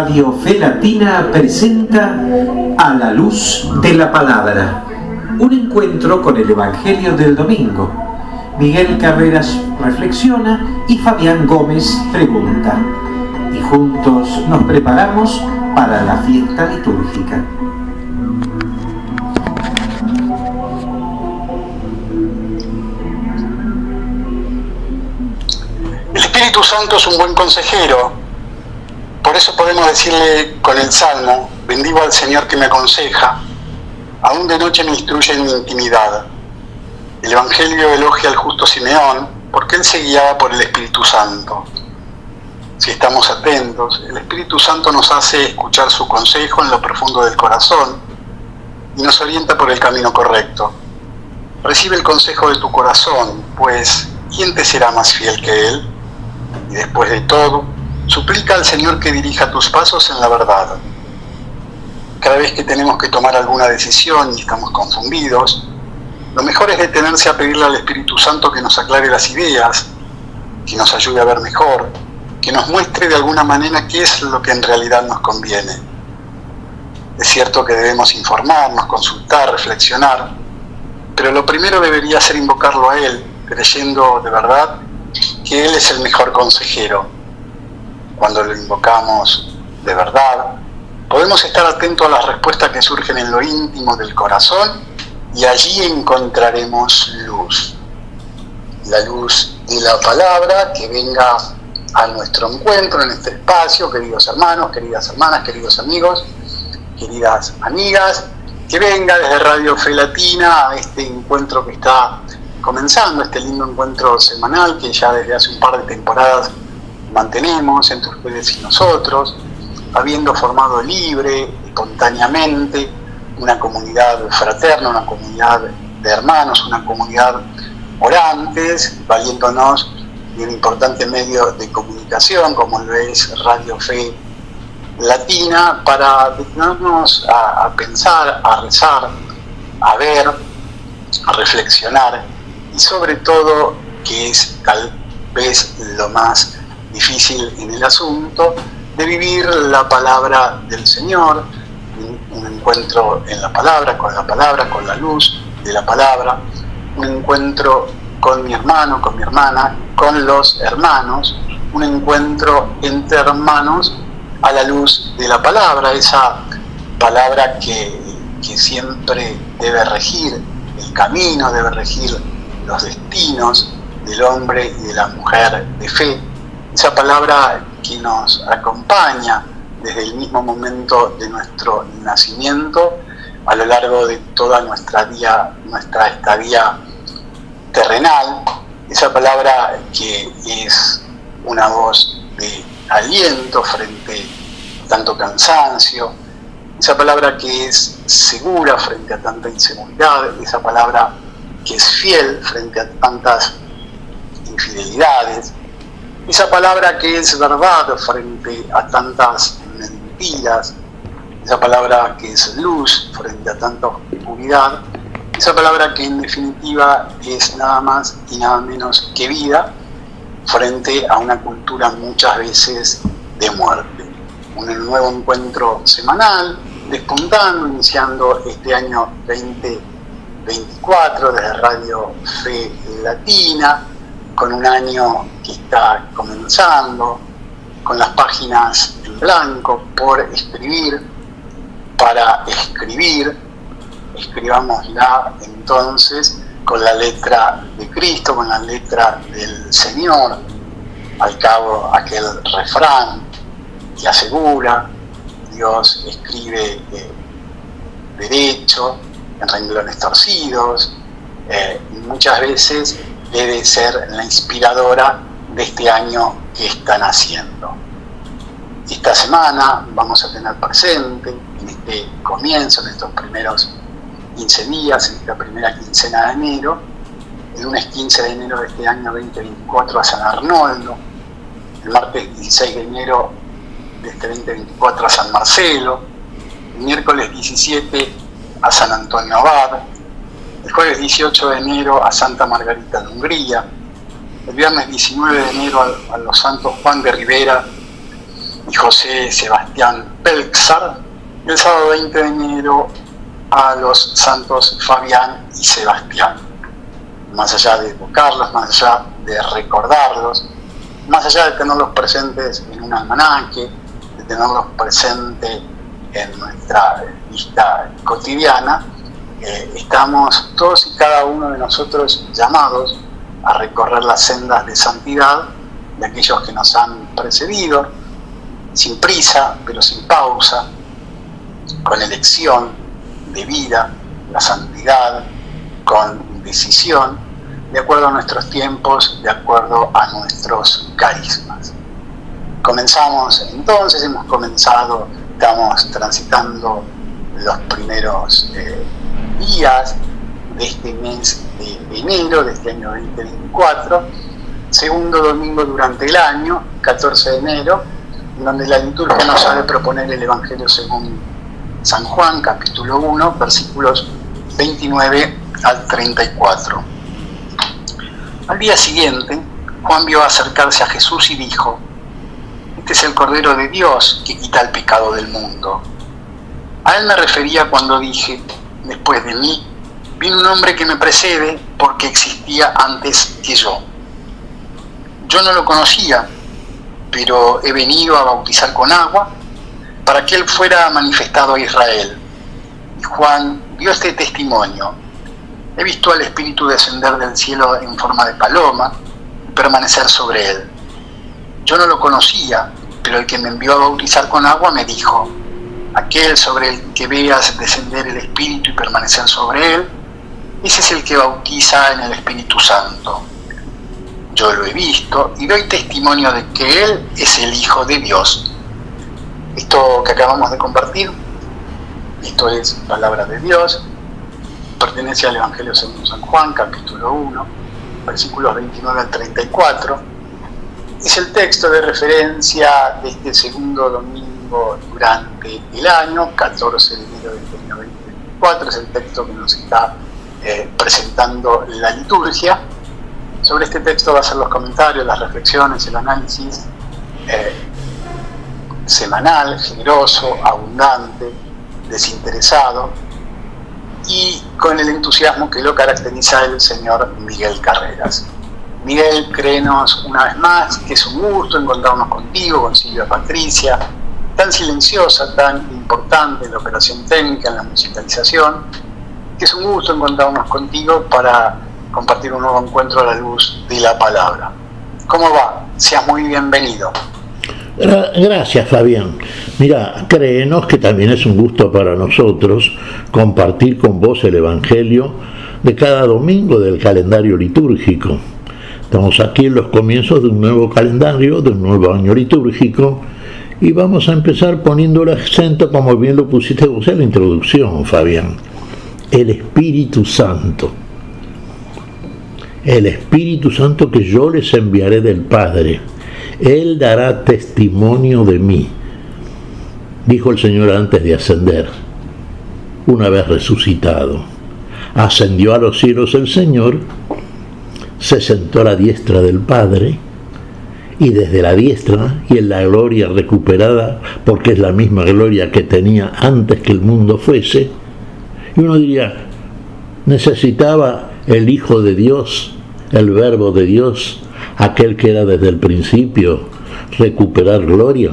Radio Fe Latina presenta A la Luz de la Palabra, un encuentro con el Evangelio del domingo. Miguel Carreras reflexiona y Fabián Gómez pregunta, y juntos nos preparamos para la fiesta litúrgica. El Espíritu Santo es un buen consejero. Por eso podemos decirle con el Salmo: bendigo al Señor que me aconseja, aún de noche me instruye en mi intimidad. El Evangelio elogia al justo Simeón porque él se guiaba por el Espíritu Santo. Si estamos atentos, el Espíritu Santo nos hace escuchar su consejo en lo profundo del corazón y nos orienta por el camino correcto. Recibe el consejo de tu corazón, pues ¿quién te será más fiel que Él? Y después de todo, suplica al Señor que dirija tus pasos en la verdad. Cada vez que tenemos que tomar alguna decisión y estamos confundidos, lo mejor es detenerse a pedirle al Espíritu Santo que nos aclare las ideas, que nos ayude a ver mejor, que nos muestre de alguna manera qué es lo que en realidad nos conviene. Es cierto que debemos informarnos, consultar, reflexionar, pero lo primero debería ser invocarlo a Él, creyendo de verdad que Él es el mejor consejero. Cuando lo invocamos de verdad, podemos estar atentos a las respuestas que surgen en lo íntimo del corazón y allí encontraremos luz. La luz de la palabra que venga a nuestro encuentro en este espacio, queridos hermanos, queridas hermanas, queridos amigos, queridas amigas, que venga desde Radio Fe Latina a este encuentro que está comenzando, este lindo encuentro semanal que ya desde hace un par de temporadas mantenemos entre ustedes y nosotros, habiendo formado libre, espontáneamente, una comunidad fraterna, una comunidad de hermanos, una comunidad orantes, valiéndonos de un importante medio de comunicación como lo es Radio Fe Latina, para detenernos a pensar, a rezar, a ver, a reflexionar y sobre todo, que es tal vez lo más difícil en el asunto, de vivir la palabra del Señor, un encuentro en la palabra, con la luz de la palabra, un encuentro con mi hermano, con mi hermana, con los hermanos, un encuentro entre hermanos a la luz de la palabra, esa palabra que siempre debe regir el camino, debe regir los destinos del hombre y de la mujer de fe, esa palabra que nos acompaña desde el mismo momento de nuestro nacimiento a lo largo de toda nuestra estadía terrenal, esa palabra que es una voz de aliento frente a tanto cansancio, esa palabra que es segura frente a tanta inseguridad, esa palabra que es fiel frente a tantas infidelidades, esa palabra que es verdad frente a tantas mentiras, esa palabra que es luz frente a tanta oscuridad, esa palabra que en definitiva es nada más y nada menos que vida frente a una cultura muchas veces de muerte. Un nuevo encuentro semanal, despuntando, iniciando este año 2024 desde Radio Fe Latina, con un año que está comenzando, con las páginas en blanco por escribir, para escribir, escribámosla entonces con la letra de Cristo, con la letra del Señor, al cabo aquel refrán que asegura: Dios escribe derecho, en renglones torcidos, y muchas veces debe ser la inspiradora de este año que están haciendo. Esta semana vamos a tener presente, en este comienzo, en estos primeros 15 días, en esta primera quincena de enero, el lunes 15 de enero de este año 2024 a San Arnoldo, el martes 16 de enero de este 2024 a San Marcelo, el miércoles 17 a San Antonio Abad, el jueves 18 de enero a Santa Margarita de Hungría, el viernes 19 de enero a los santos Juan de Rivera, y José Sebastián Pelczar. El sábado 20 de enero a los santos Fabián y Sebastián. Más allá de evocarlos, más allá de recordarlos, más allá de tenerlos presentes en un almanaque, de tenerlos presentes en nuestra lista cotidiana, estamos todos y cada uno de nosotros llamados a recorrer las sendas de santidad de aquellos que nos han precedido, sin prisa, pero sin pausa, con elección de vida, la santidad, con decisión, de acuerdo a nuestros tiempos, de acuerdo a nuestros carismas. Comenzamos entonces, hemos comenzado, estamos transitando los primeros días de este mes de enero, de este año 2024, segundo domingo durante el año, 14 de enero, donde la liturgia nos ha de proponer el Evangelio según San Juan, capítulo 1, versículos 29 al 34. Al día siguiente, Juan vio acercarse a Jesús y dijo: "Este es el Cordero de Dios que quita el pecado del mundo". A él me refería cuando dije: "Después de mí, viene un hombre que me precede porque existía antes que yo. Yo no lo conocía, pero he venido a bautizar con agua para que él fuera manifestado a Israel". Y Juan dio este testimonio: "He visto al Espíritu descender del cielo en forma de paloma y permanecer sobre él. Yo no lo conocía, pero el que me envió a bautizar con agua me dijo: aquel sobre el que veas descender el Espíritu y permanecer sobre él, ese es el que bautiza en el Espíritu Santo. Yo lo he visto y doy testimonio de que él es el Hijo de Dios". Esto que acabamos de compartir, esto es palabra de Dios, pertenece al Evangelio según San Juan, capítulo 1, versículos 29 al 34. Es el texto de referencia de este segundo domingo durante el año, 14 de enero del año 2024. Es el texto que nos está presentando la liturgia. Sobre este texto va a ser los comentarios, las reflexiones, el análisis semanal, generoso, abundante, desinteresado y con el entusiasmo que lo caracteriza el señor Miguel Carreras. Miguel, créenos una vez más que es un gusto encontrarnos contigo, con Silvia Patricia, tan silenciosa, tan importante en la operación técnica, en la musicalización, que es un gusto encontrarnos contigo para compartir un nuevo encuentro a la luz de la palabra. ¿Cómo va? Seas muy bienvenido. Gracias, Fabián. Mira, créenos que también es un gusto para nosotros compartir con vos el Evangelio de cada domingo del calendario litúrgico. Estamos aquí en los comienzos de un nuevo calendario, de un nuevo año litúrgico, y vamos a empezar poniendo el acento, como bien lo pusiste vos en la introducción, Fabián: el Espíritu Santo. El Espíritu Santo que yo les enviaré del Padre. Él dará testimonio de mí, dijo el Señor antes de ascender. Una vez resucitado, ascendió a los cielos el Señor, se sentó a la diestra del Padre, y desde la diestra y en la gloria recuperada, porque es la misma gloria que tenía antes que el mundo fuese, y uno diría, necesitaba el Hijo de Dios, el Verbo de Dios, aquel que era desde el principio, recuperar gloria.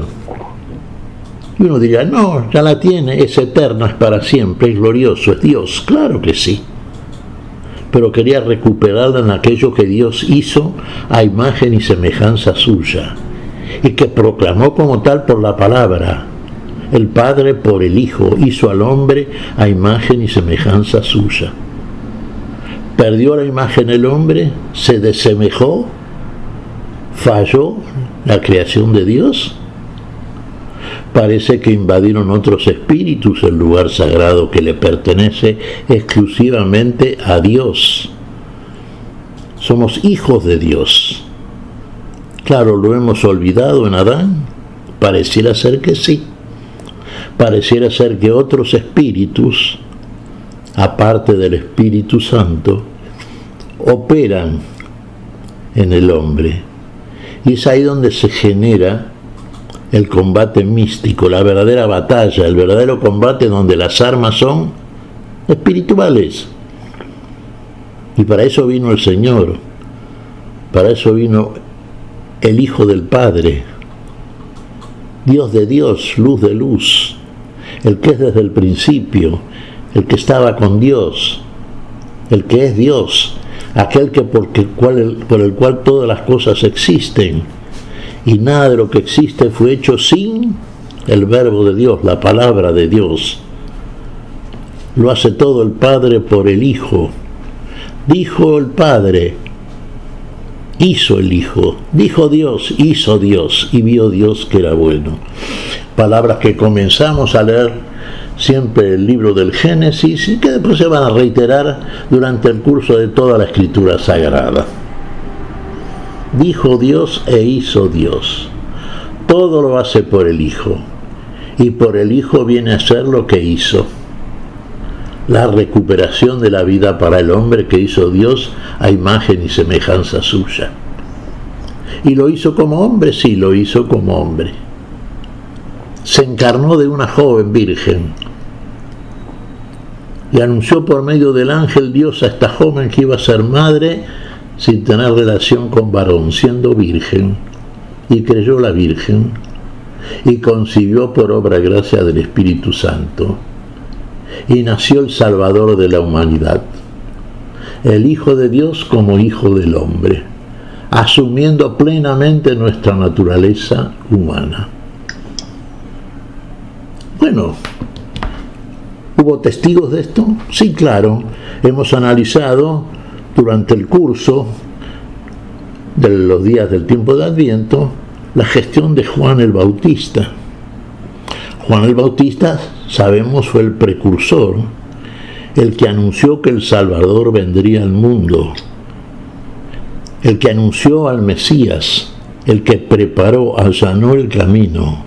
Y uno diría, no, ya la tiene, es eterna, es para siempre, es glorioso, es Dios. Claro que sí, pero quería recuperarla en aquello que Dios hizo a imagen y semejanza suya, y que proclamó como tal por la palabra. El Padre por el Hijo hizo al hombre a imagen y semejanza suya. Perdió la imagen el hombre, se desemejó, falló la creación de Dios. Parece que invadieron otros espíritus el lugar sagrado que le pertenece exclusivamente a Dios. Somos hijos de Dios. Claro, ¿lo hemos olvidado en Adán? Pareciera ser que sí. Pareciera ser que otros espíritus, aparte del Espíritu Santo, operan en el hombre. Y es ahí donde se genera el combate místico, la verdadera batalla, el verdadero combate donde las armas son espirituales. Y para eso vino el Señor, para eso vino el Hijo del Padre, Dios de Dios, luz de luz, el que es desde el principio, el que estaba con Dios, el que es Dios, aquel que por el cual todas las cosas existen, y nada de lo que existe fue hecho sin el verbo de Dios, la palabra de Dios. Lo hace todo el Padre por el Hijo. Dijo el Padre, hizo el Hijo. Dijo Dios, hizo Dios, y vio Dios que era bueno. Palabras que comenzamos a leer siempre el libro del Génesis y que después se van a reiterar durante el curso de toda la Escritura Sagrada. Dijo Dios e hizo Dios. Todo lo hace por el Hijo, y por el Hijo viene a ser lo que hizo. La recuperación de la vida para el hombre que hizo Dios a imagen y semejanza suya. ¿Y lo hizo como hombre? Sí, lo hizo como hombre. Se encarnó de una joven virgen y anunció por medio del ángel Dios a esta joven que iba a ser madre sin tener relación con varón, siendo virgen, y creyó la virgen y concibió por obra y gracia del Espíritu Santo, y nació el Salvador de la humanidad, el Hijo de Dios como Hijo del hombre, asumiendo plenamente nuestra naturaleza humana. Bueno, ¿hubo testigos de esto? Sí, claro. Hemos analizado durante el curso de los días del tiempo de Adviento la gestión de Juan el Bautista. Juan el Bautista, sabemos, fue el precursor, el que anunció que el Salvador vendría al mundo, el que anunció al Mesías, el que preparó, allanó el camino,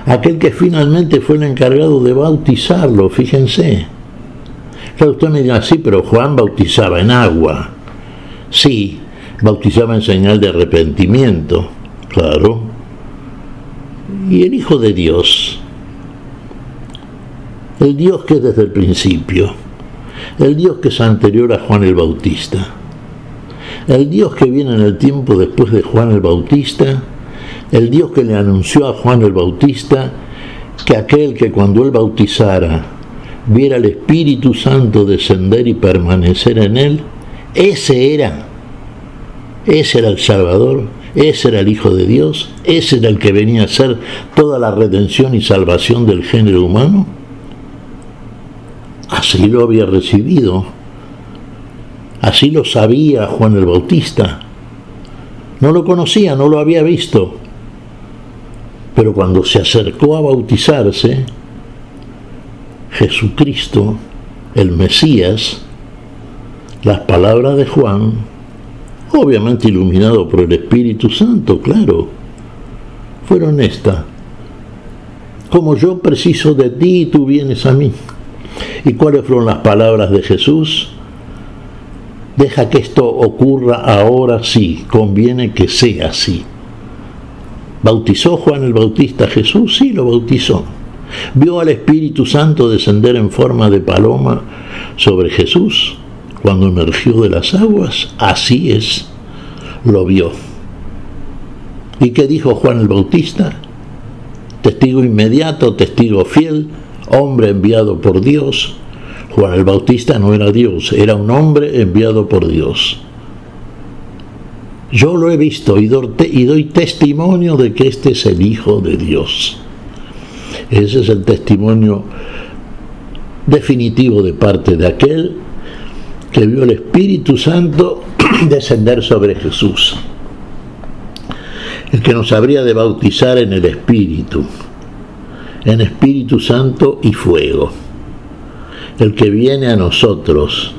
aquel que finalmente fue el encargado de bautizarlo, fíjense. Claro, usted me dirá, sí, pero Juan bautizaba en agua. Sí, bautizaba en señal de arrepentimiento, claro. Y el Hijo de Dios, el Dios que es desde el principio, el Dios que es anterior a Juan el Bautista, el Dios que viene en el tiempo después de Juan el Bautista, el Dios que le anunció a Juan el Bautista que aquel que cuando él bautizara viera el Espíritu Santo descender y permanecer en él, ese era el Salvador, ese era el Hijo de Dios, ese era el que venía a hacer toda la redención y salvación del género humano. Así lo había recibido, así lo sabía Juan el Bautista. No lo conocía, no lo había visto, pero cuando se acercó a bautizarse, Jesucristo, el Mesías, las palabras de Juan, obviamente iluminado por el Espíritu Santo, claro, fueron estas: como yo preciso de ti y tú vienes a mí. ¿Y cuáles fueron las palabras de Jesús? Deja que esto ocurra ahora, sí, conviene que sea así. ¿Bautizó Juan el Bautista a Jesús? Sí, lo bautizó. ¿Vio al Espíritu Santo descender en forma de paloma sobre Jesús cuando emergió de las aguas? Así es, lo vio. ¿Y qué dijo Juan el Bautista? Testigo inmediato, testigo fiel, hombre enviado por Dios. Juan el Bautista no era Dios, era un hombre enviado por Dios. Yo lo he visto y doy testimonio de que este es el Hijo de Dios. Ese es el testimonio definitivo de parte de aquel que vio el Espíritu Santo descender sobre Jesús. El que nos habría de bautizar en el Espíritu Santo y fuego. El que viene a nosotros,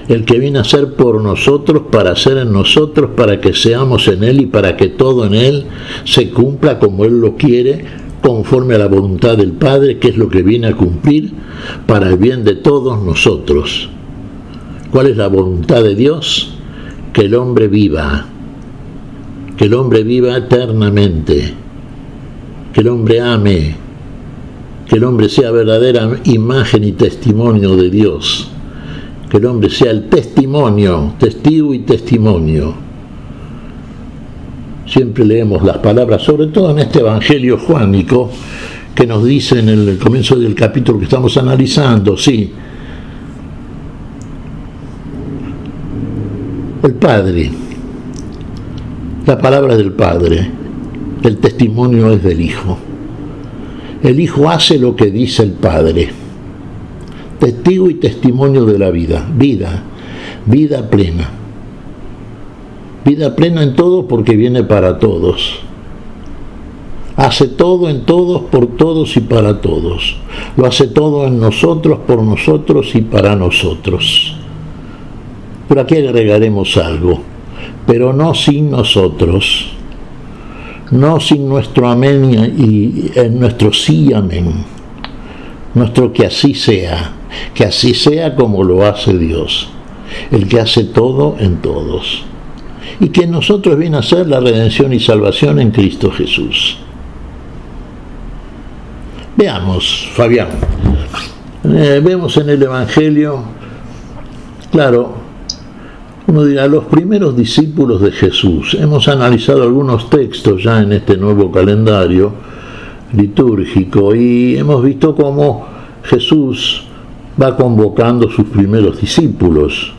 el que viene a ser por nosotros, para ser en nosotros, para que seamos en Él y para que todo en Él se cumpla como Él lo quiere, conforme a la voluntad del Padre, que es lo que viene a cumplir para el bien de todos nosotros. ¿Cuál es la voluntad de Dios? Que el hombre viva eternamente, que el hombre ame, que el hombre sea verdadera imagen y testimonio de Dios, que el hombre sea el testimonio, testigo y testimonio. Siempre leemos las palabras, sobre todo en este evangelio juánico, que nos dice en el comienzo del capítulo que estamos analizando, sí, el Padre, la palabra del Padre, el testimonio es del Hijo. El Hijo hace lo que dice el Padre. Testigo y testimonio de la vida, vida plena. Vida plena en todo porque viene para todos. Hace todo en todos, por todos y para todos. Lo hace todo en nosotros, por nosotros y para nosotros. Por aquí agregaremos algo, pero no sin nosotros, no sin nuestro amén y nuestro sí amén, nuestro que así sea como lo hace Dios, el que hace todo en todos, y que en nosotros viene a ser la redención y salvación en Cristo Jesús. Veamos, Fabián, vemos en el Evangelio, claro, uno dirá, los primeros discípulos de Jesús. Hemos analizado algunos textos ya en este nuevo calendario litúrgico y hemos visto cómo Jesús va convocando sus primeros discípulos.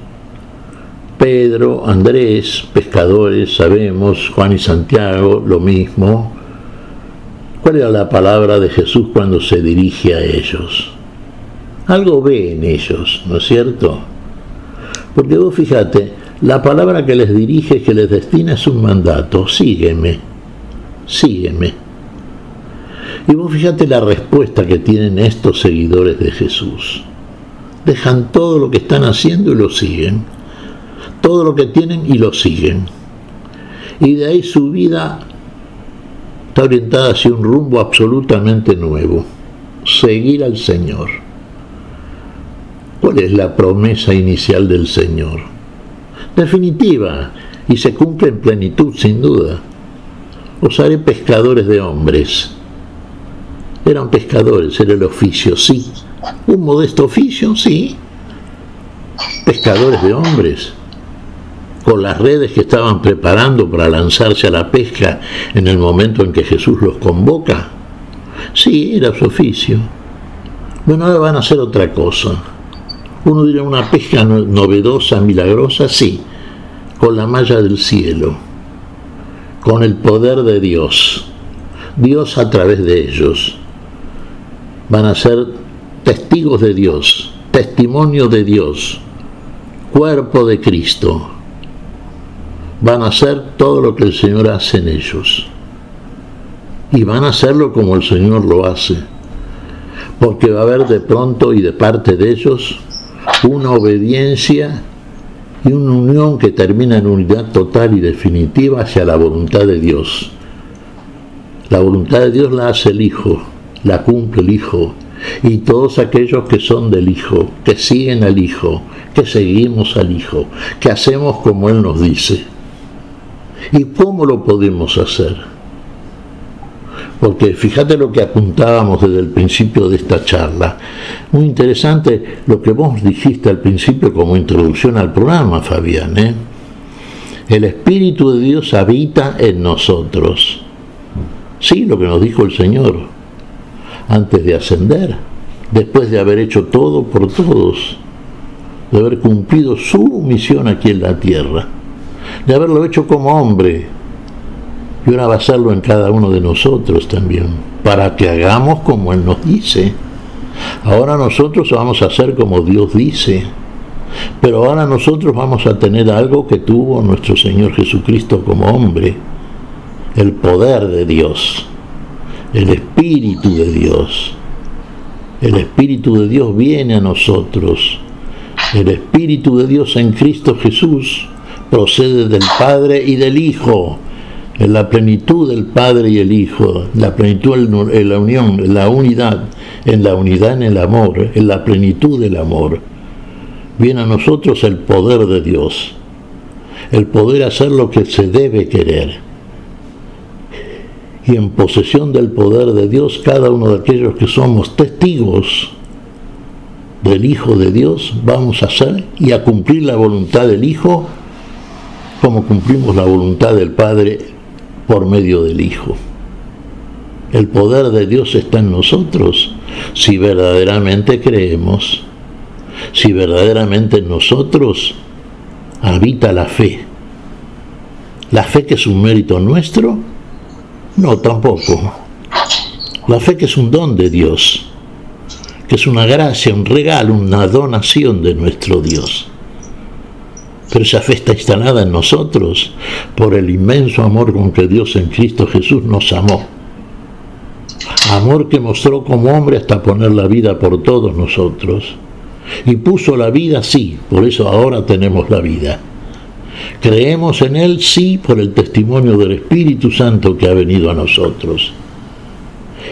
Pedro, Andrés, pescadores, sabemos, Juan y Santiago, lo mismo. ¿Cuál era la palabra de Jesús cuando se dirige a ellos? Algo ve en ellos, ¿no es cierto? Porque vos fíjate, la palabra que les dirige, que les destina es un mandato: sígueme, sígueme. Y vos fíjate la respuesta que tienen estos seguidores de Jesús. Dejan todo lo que están haciendo y lo siguen. Todo lo que tienen y lo siguen. Y de ahí su vida está orientada hacia un rumbo absolutamente nuevo: seguir al Señor. ¿Cuál es la promesa inicial del Señor? Definitiva, y se cumple en plenitud, sin duda. Os haré pescadores de hombres. Eran pescadores, era el oficio, sí. Un modesto oficio, sí. Pescadores de hombres, con las redes que estaban preparando para lanzarse a la pesca en el momento en que Jesús los convoca. Sí, era su oficio. Bueno, ahora van a hacer otra cosa. Uno dirá, una pesca novedosa, milagrosa, sí, con la malla del cielo, con el poder de Dios, Dios a través de ellos. Van a ser testigos de Dios, testimonio de Dios, cuerpo de Cristo. Van a hacer todo lo que el Señor hace en ellos. Y van a hacerlo como el Señor lo hace, porque va a haber de pronto y de parte de ellos una obediencia y una unión que termina en unidad total y definitiva hacia la voluntad de Dios. La voluntad de Dios la hace el Hijo, la cumple el Hijo, y todos aquellos que son del Hijo, que siguen al Hijo, que seguimos al Hijo, que hacemos como Él nos dice. ¿Y cómo lo podemos hacer? Porque fíjate lo que apuntábamos desde el principio de esta charla. Muy interesante lo que vos dijiste al principio como introducción al programa, Fabián, ¿eh? El Espíritu de Dios habita en nosotros. Sí, lo que nos dijo el Señor antes de ascender, después de haber hecho todo por todos, de haber cumplido su misión aquí en la tierra, de haberlo hecho como hombre. Y ahora va a hacerlo en cada uno de nosotros también, para que hagamos como Él nos dice. Ahora nosotros vamos a hacer como Dios dice, pero ahora nosotros vamos a tener algo que tuvo nuestro Señor Jesucristo como hombre: el poder de Dios, el Espíritu de Dios. El Espíritu de Dios viene a nosotros. El Espíritu de Dios en Cristo Jesús procede del Padre y del Hijo. En la plenitud del Padre y el Hijo, la plenitud en la unión, en la unidad en el amor, en la plenitud del amor. Viene a nosotros el poder de Dios, el poder hacer lo que se debe querer. y en posesión del poder de Dios, cada uno de aquellos que somos testigos del Hijo de Dios, vamos a hacer y a cumplir la voluntad del Hijo como cumplimos la voluntad del Padre por medio del Hijo. El poder de Dios está en nosotros si verdaderamente creemos, si verdaderamente en nosotros habita la fe. ¿La fe que es un mérito nuestro? No, tampoco. La fe que es un don de Dios, que es una gracia, un regalo, una donación de nuestro Dios. Pero esa fe está instalada en nosotros por el inmenso amor con que Dios en Cristo Jesús nos amó. Amor que mostró como hombre hasta poner la vida por todos nosotros. Y puso la vida, sí, por eso ahora tenemos la vida. Creemos en Él, sí, por el testimonio del Espíritu Santo que ha venido a nosotros.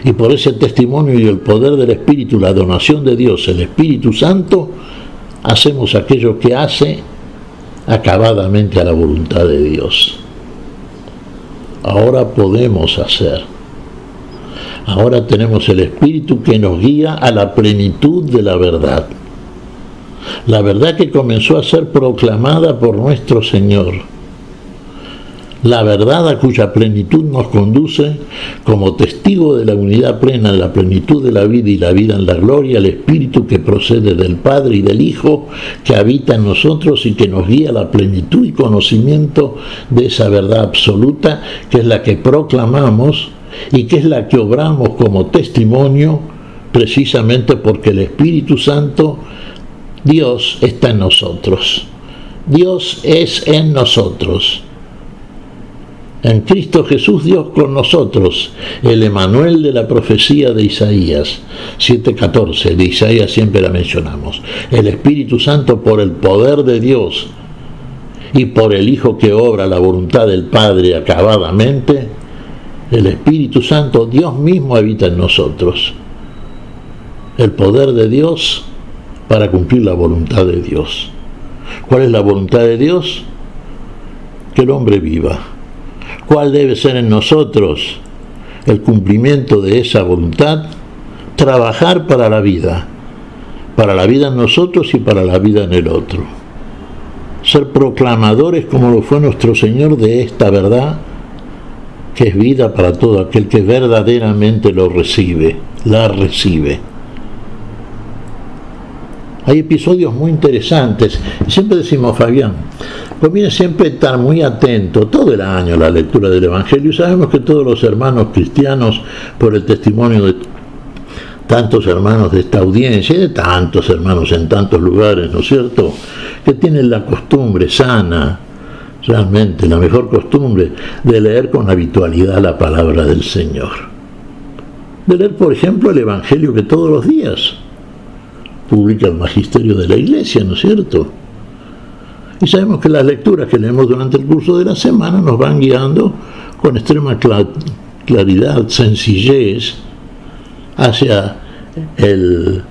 Y por ese testimonio y el poder del Espíritu, la donación de Dios, el Espíritu Santo, hacemos aquello que hace acabadamente a la voluntad de Dios. Ahora podemos hacer. Ahora tenemos el Espíritu que nos guía a la plenitud de la verdad. La verdad que comenzó a ser proclamada por nuestro Señor. La verdad a cuya plenitud nos conduce como testigo de la unidad plena en la plenitud de la vida y la vida en la gloria, el Espíritu que procede del Padre y del Hijo, que habita en nosotros y que nos guía a la plenitud y conocimiento de esa verdad absoluta, que es la que proclamamos y que es la que obramos como testimonio, precisamente porque el Espíritu Santo, Dios, está en nosotros. Dios es en nosotros. En Cristo Jesús, Dios con nosotros, el Emanuel de la profecía de Isaías 7:14, de Isaías siempre la mencionamos. El Espíritu Santo por el poder de Dios y por el Hijo que obra la voluntad del Padre acabadamente, el Espíritu Santo, Dios mismo habita en nosotros. El poder de Dios para cumplir la voluntad de Dios. ¿Cuál es la voluntad de Dios? Que el hombre viva. ¿Cuál debe ser en nosotros el cumplimiento de esa voluntad? Trabajar para la vida en nosotros y para la vida en el otro. Ser proclamadores como lo fue nuestro Señor de esta verdad, que es vida para todo aquel que verdaderamente lo recibe, la recibe. Hay episodios muy interesantes. Siempre decimos, Fabián, conviene siempre estar muy atento todo el año a la lectura del Evangelio. Y sabemos que todos los hermanos cristianos, por el testimonio de tantos hermanos de esta audiencia y de tantos hermanos en tantos lugares, ¿no es cierto?, que tienen la costumbre sana, realmente la mejor costumbre, de leer con habitualidad la palabra del Señor. De leer, por ejemplo, el Evangelio que todos los días publica el magisterio de la Iglesia, ¿no es cierto? Y sabemos que las lecturas que leemos durante el curso de la semana nos van guiando con extrema claridad, sencillez, hacia el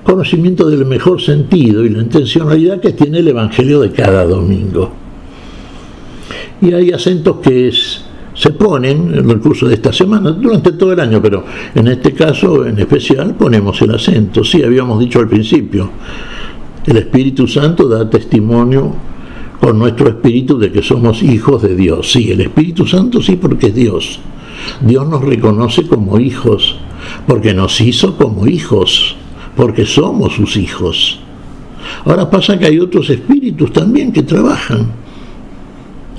conocimiento del mejor sentido y la intencionalidad que tiene el Evangelio de cada domingo. Y hay acentos que se ponen en el curso de esta semana, durante todo el año, pero en este caso en especial ponemos el acento. Sí, habíamos dicho al principio, el Espíritu Santo da testimonio con nuestro espíritu de que somos hijos de Dios. Sí, el Espíritu Santo sí, porque es Dios. Dios nos reconoce como hijos, porque nos hizo como hijos, porque somos sus hijos. Ahora pasa que hay otros espíritus también que trabajan,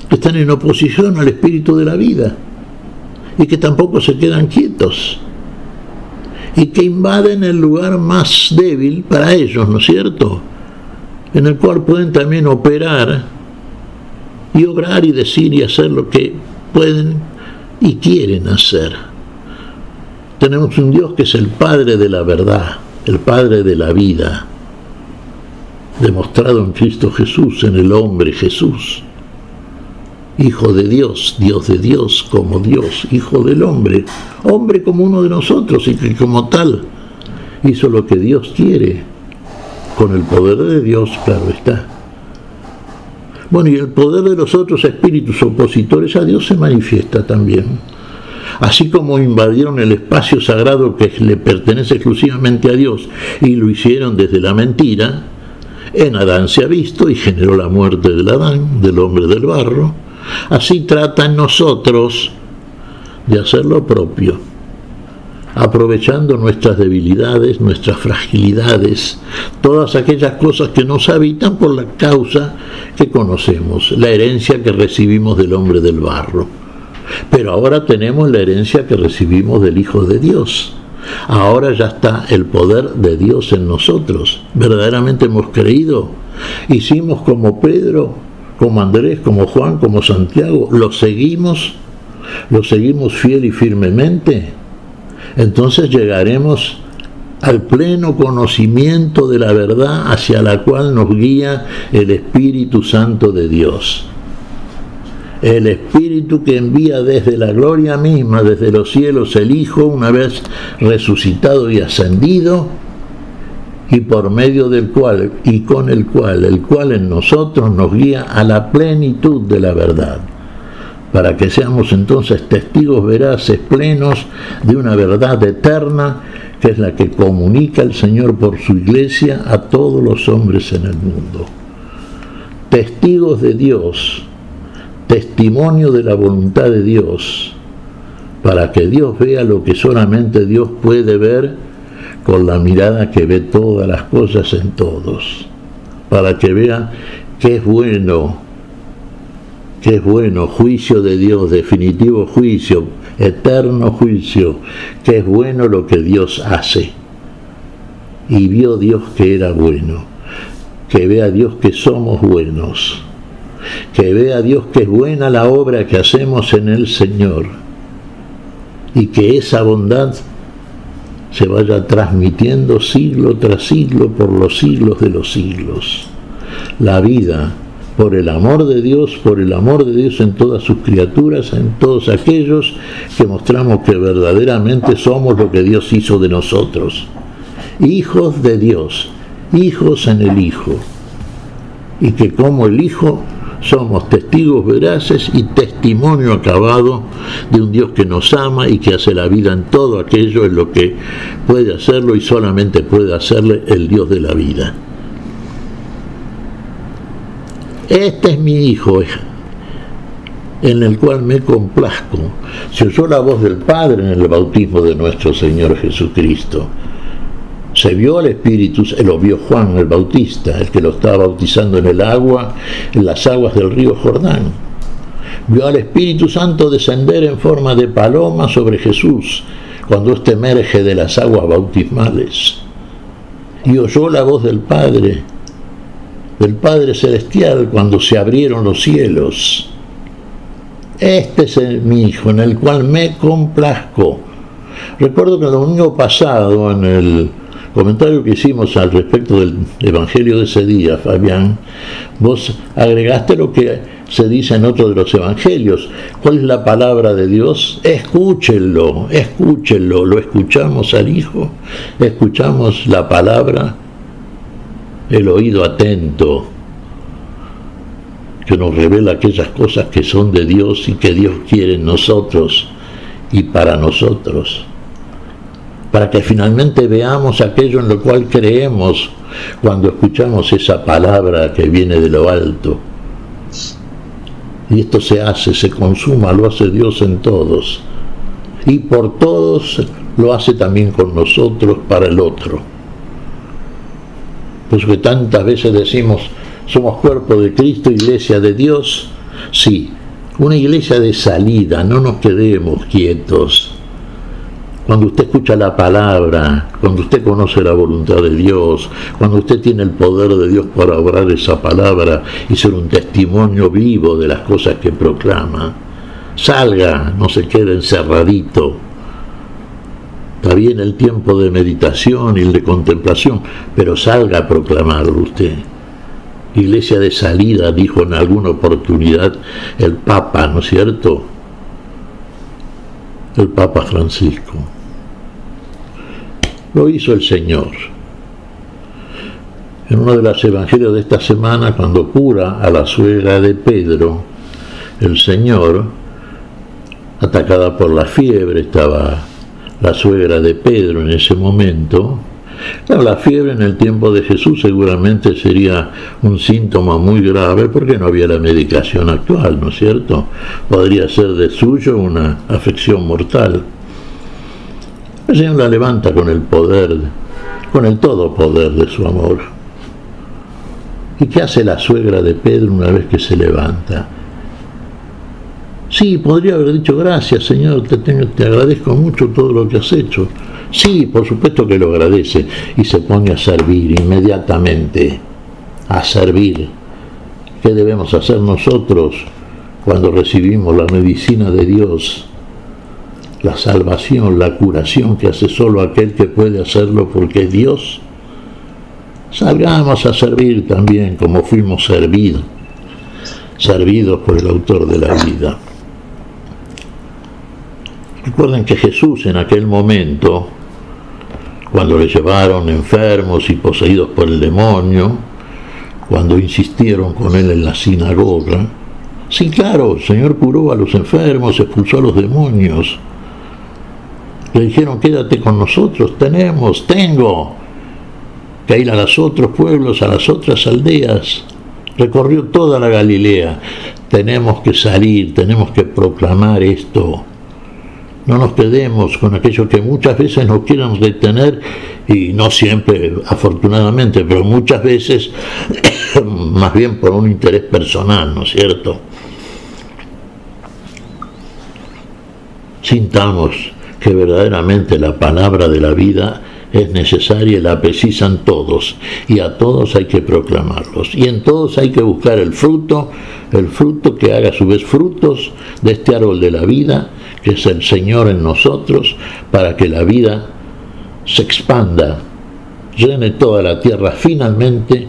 que están en oposición al espíritu de la vida y que tampoco se quedan quietos y que invaden el lugar más débil para ellos, ¿no es cierto?, en el cual pueden también operar y obrar y decir y hacer lo que pueden y quieren hacer. Tenemos un Dios que es el Padre de la verdad, el Padre de la vida, demostrado en Cristo Jesús, en el hombre Jesús. Hijo de Dios, Dios de Dios como Dios, Hijo del hombre, hombre como uno de nosotros y que como tal hizo lo que Dios quiere, con el poder de Dios, claro está. Bueno, y el poder de los otros espíritus opositores a Dios se manifiesta también. Así como invadieron el espacio sagrado que le pertenece exclusivamente a Dios y lo hicieron desde la mentira, en Adán se ha visto y generó la muerte del Adán, del hombre del barro. Así trata en nosotros de hacer lo propio, aprovechando nuestras debilidades, nuestras fragilidades, todas aquellas cosas que nos habitan por la causa que conocemos, la herencia que recibimos del hombre del barro. Pero ahora tenemos la herencia que recibimos del Hijo de Dios. Ahora ya está el poder de Dios en nosotros. Verdaderamente hemos creído. Hicimos como Pedro, como Andrés, como Juan, como Santiago. Lo seguimos fiel y firmemente. Entonces llegaremos al pleno conocimiento de la verdad hacia la cual nos guía el Espíritu Santo de Dios. El Espíritu que envía desde la gloria misma, desde los cielos, el Hijo, una vez resucitado y ascendido, y por medio del cual y con el cual en nosotros nos guía a la plenitud de la verdad, para que seamos entonces testigos veraces, plenos de una verdad eterna, que es la que comunica el Señor por su iglesia a todos los hombres en el mundo. Testigos de Dios, testimonio de la voluntad de Dios, para que Dios vea lo que solamente Dios puede ver con la mirada que ve todas las cosas en todos, para que vea que es bueno, juicio de Dios, definitivo juicio, eterno juicio, que es bueno lo que Dios hace. Y vio Dios que era bueno, que vea Dios que somos buenos, que vea Dios que es buena la obra que hacemos en el Señor, y que esa bondad se vaya transmitiendo siglo tras siglo por los siglos de los siglos. La vida por el amor de Dios en todas sus criaturas, en todos aquellos que mostramos que verdaderamente somos lo que Dios hizo de nosotros, hijos de Dios, hijos en el Hijo, y que como el Hijo somos testigos veraces y testimonio acabado de un Dios que nos ama y que hace la vida en todo aquello en lo que puede hacerlo y solamente puede hacerle el Dios de la vida. Este es mi Hijo, en el cual me complazco. Se oyó la voz del Padre en el bautismo de nuestro Señor Jesucristo. Se vio al Espíritu, lo vio Juan el Bautista, el que lo estaba bautizando en el agua, en las aguas del río Jordán. Vio al Espíritu Santo descender en forma de paloma sobre Jesús, cuando éste emerge de las aguas bautismales. Y oyó la voz del Padre Celestial, cuando se abrieron los cielos. Este es mi Hijo, en el cual me complazco. Recuerdo que el domingo pasado, en el comentario que hicimos al respecto del Evangelio de ese día, Fabián, vos agregaste lo que se dice en otro de los Evangelios. ¿Cuál es la palabra de Dios? Escúchenlo, lo escuchamos al Hijo, escuchamos la palabra, el oído atento, que nos revela aquellas cosas que son de Dios y que Dios quiere en nosotros y para nosotros, para que finalmente veamos aquello en lo cual creemos cuando escuchamos esa palabra que viene de lo alto. Y esto se hace, se consuma, lo hace Dios en todos, y por todos lo hace también con nosotros para el otro. Pues que tantas veces decimos, somos cuerpo de Cristo, iglesia de Dios. Sí, una iglesia de salida, no nos quedemos quietos. Cuando usted escucha la palabra, cuando usted conoce la voluntad de Dios, cuando usted tiene el poder de Dios para obrar esa palabra y ser un testimonio vivo de las cosas que proclama, salga, no se quede encerradito. Está bien el tiempo de meditación y el de contemplación, pero salga a proclamarlo usted. Iglesia de salida, dijo en alguna oportunidad el Papa, ¿no es cierto? El Papa Francisco. Lo hizo el Señor. En uno de los evangelios de esta semana, cuando cura a la suegra de Pedro, el Señor atacada por la fiebre, estaba la suegra de Pedro en ese momento. Claro, la fiebre en el tiempo de Jesús seguramente sería un síntoma muy grave porque no había la medicación actual, ¿no es cierto? Podría ser de suyo una afección mortal. El Señor la levanta con el poder, con el todo poder de su amor. ¿Y qué hace la suegra de Pedro una vez que se levanta? Sí, podría haber dicho: gracias, Señor, te agradezco mucho todo lo que has hecho. Sí, por supuesto que lo agradece, y se pone a servir inmediatamente, a servir. ¿Qué debemos hacer nosotros cuando recibimos la medicina de Dios? La salvación, la curación que hace solo aquel que puede hacerlo porque es Dios. Salgamos a servir también como fuimos servidos por el autor de la vida. Recuerden que Jesús en aquel momento, cuando le llevaron enfermos y poseídos por el demonio, cuando insistieron con él en la sinagoga, sí, claro, el Señor curó a los enfermos, expulsó a los demonios. Le dijeron: quédate con nosotros, tengo que ir a los otros pueblos, a las otras aldeas. Recorrió toda la Galilea. Tenemos que salir, tenemos que proclamar esto. No nos quedemos con aquello que muchas veces nos quieren retener, y no siempre, afortunadamente, pero muchas veces más bien por un interés personal, ¿no es cierto? Sintamos que verdaderamente la palabra de la vida es necesaria y la precisan todos, y a todos hay que proclamarlos, y en todos hay que buscar el fruto que haga a su vez frutos de este árbol de la vida, que es el Señor en nosotros, para que la vida se expanda, llene toda la tierra finalmente,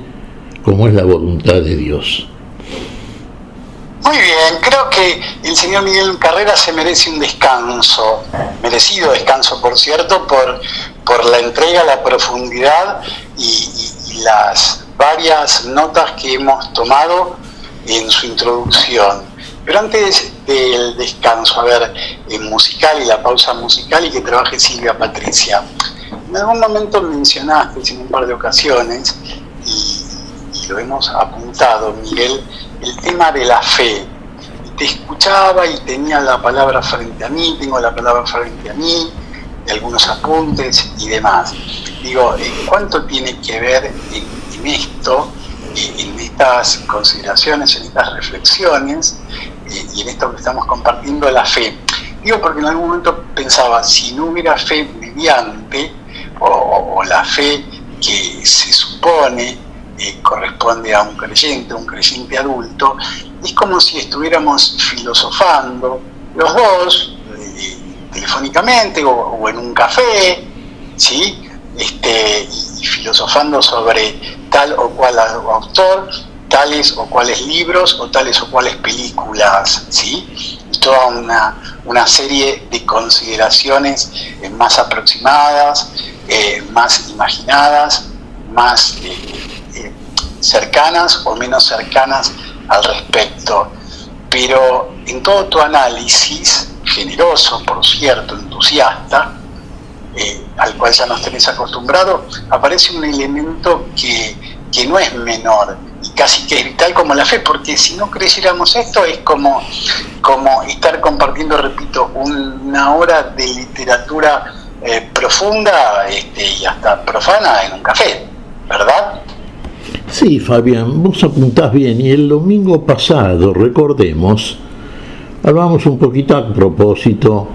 como es la voluntad de Dios. Muy bien, creo que el señor Miguel Carrera se merece un descanso, merecido descanso, por cierto, por la entrega, la profundidad y las varias notas que hemos tomado en su introducción. Pero antes del descanso, musical y la pausa musical, y que trabaje Silvia Patricia. En algún momento mencionaste en un par de ocasiones, y lo hemos apuntado, Miguel, el tema de la fe. Te escuchaba y tenía la palabra frente a mí, tengo la palabra frente a mí, algunos apuntes y demás. Digo, ¿cuánto tiene que ver en esto, en estas consideraciones, en estas reflexiones, y en esto que estamos compartiendo, la fe? Digo porque en algún momento pensaba, si no hubiera fe mediante, o la fe que se supone corresponde a un creyente adulto, es como si estuviéramos filosofando los dos, telefónicamente o en un café, ¿sí? Y filosofando sobre tal o cual autor, tales o cuales libros o tales o cuales películas, ¿sí? Y toda una serie de consideraciones más aproximadas, más imaginadas, más cercanas o menos cercanas al respecto. Pero en todo tu análisis, generoso, por cierto, entusiasta, al cual ya nos tenés acostumbrado, aparece un elemento que no es menor y casi que es vital, como la fe, porque si no creyéramos esto es como estar compartiendo, repito, una hora de literatura profunda y hasta profana en un café, ¿verdad? Sí, Fabián, vos apuntás bien, y el domingo pasado, recordemos, hablamos un poquito a propósito,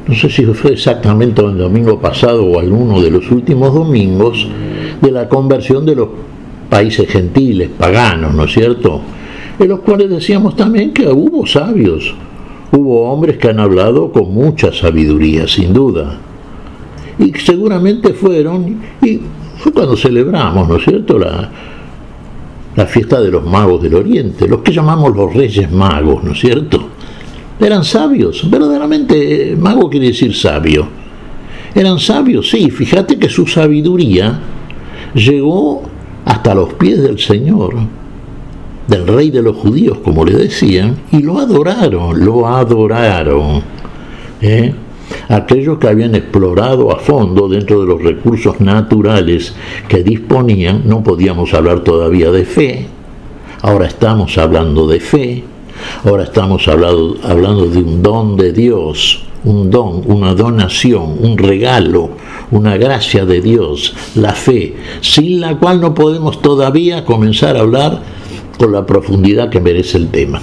no sé si fue exactamente el domingo pasado o alguno de los últimos domingos, de la conversión de los países gentiles, paganos, ¿no es cierto? En los cuales decíamos también que hubo sabios, hubo hombres que han hablado con mucha sabiduría, sin duda, y seguramente fueron, y fue cuando celebramos, ¿no es cierto?, la fiesta de los magos del Oriente, los que llamamos los Reyes Magos, ¿no es cierto? Eran sabios, verdaderamente, mago quiere decir sabio. Eran sabios, sí, fíjate que su sabiduría llegó hasta los pies del Señor, del rey de los judíos, como le decían, y lo adoraron. Aquellos que habían explorado a fondo dentro de los recursos naturales que disponían, no podíamos hablar todavía de fe. Ahora estamos hablando de fe, ahora estamos hablando de un don de Dios, un don, una donación, un regalo, una gracia de Dios, la fe, sin la cual no podemos todavía comenzar a hablar con la profundidad que merece el tema.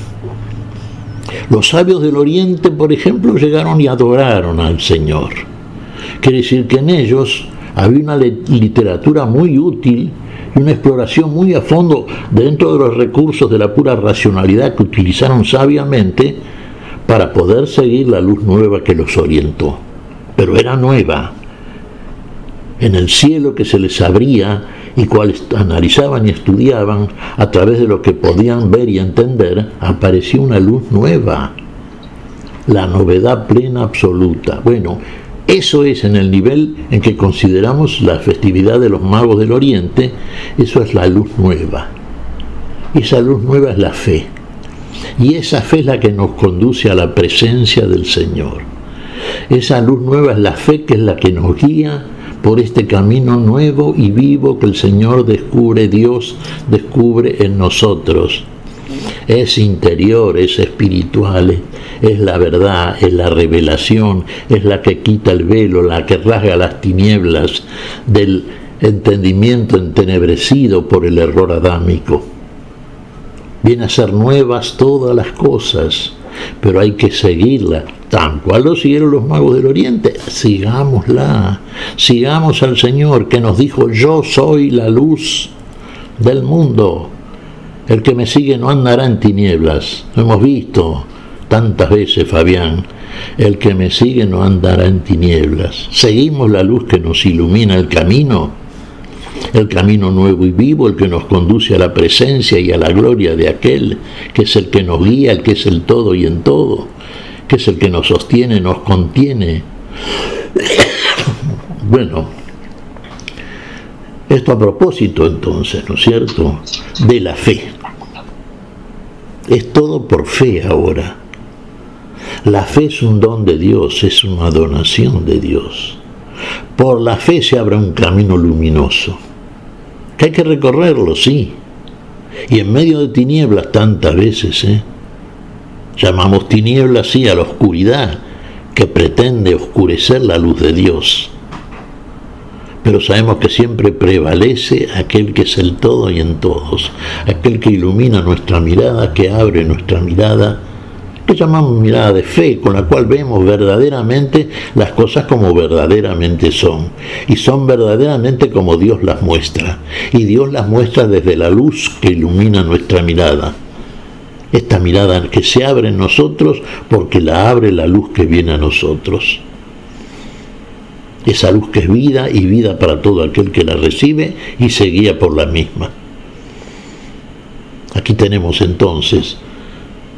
Los sabios del Oriente, por ejemplo, llegaron y adoraron al Señor. Quiere decir que en ellos había una literatura muy útil y una exploración muy a fondo dentro de los recursos de la pura racionalidad que utilizaron sabiamente para poder seguir la luz nueva que los orientó. Pero era nueva. En el cielo que se les abría y cuales analizaban y estudiaban a través de lo que podían ver y entender, apareció una luz nueva, la novedad plena absoluta. Bueno, eso es en el nivel en que consideramos la festividad de los magos del Oriente, eso es la luz nueva. Esa luz nueva es la fe, y esa fe es la que nos conduce a la presencia del Señor. Esa luz nueva es la fe que es la que nos guía por este camino nuevo y vivo que el Señor descubre, Dios descubre en nosotros. Es interior, es espiritual, es la verdad, es la revelación, es la que quita el velo, la que rasga las tinieblas del entendimiento entenebrecido por el error adámico. Viene a ser nuevas todas las cosas, pero hay que seguirla, tal cual lo siguieron los magos del Oriente. Sigámosla, sigamos al Señor que nos dijo: yo soy la luz del mundo, el que me sigue no andará en tinieblas. Lo hemos visto tantas veces, Fabián, el que me sigue no andará en tinieblas. Seguimos la luz que nos ilumina el camino nuevo y vivo, el que nos conduce a la presencia y a la gloria de aquel que es el que nos guía, el que es el todo y en todo, que es el que nos sostiene, nos contiene. Bueno, esto a propósito entonces, ¿no es cierto?, de la fe. Es todo por fe ahora. La fe es un don de Dios, es una donación de Dios. Por la fe se abre un camino luminoso, que hay que recorrerlo, sí, y en medio de tinieblas tantas veces, llamamos tinieblas, sí, a la oscuridad que pretende oscurecer la luz de Dios, pero sabemos que siempre prevalece aquel que es el todo y en todos, aquel que ilumina nuestra mirada, que abre nuestra mirada, que llamamos mirada de fe, con la cual vemos verdaderamente las cosas como verdaderamente son, y son verdaderamente como Dios las muestra, y Dios las muestra desde la luz que ilumina nuestra mirada. Esta mirada que se abre en nosotros porque la abre la luz que viene a nosotros. Esa luz que es vida y vida para todo aquel que la recibe y se guía por la misma. Aquí tenemos entonces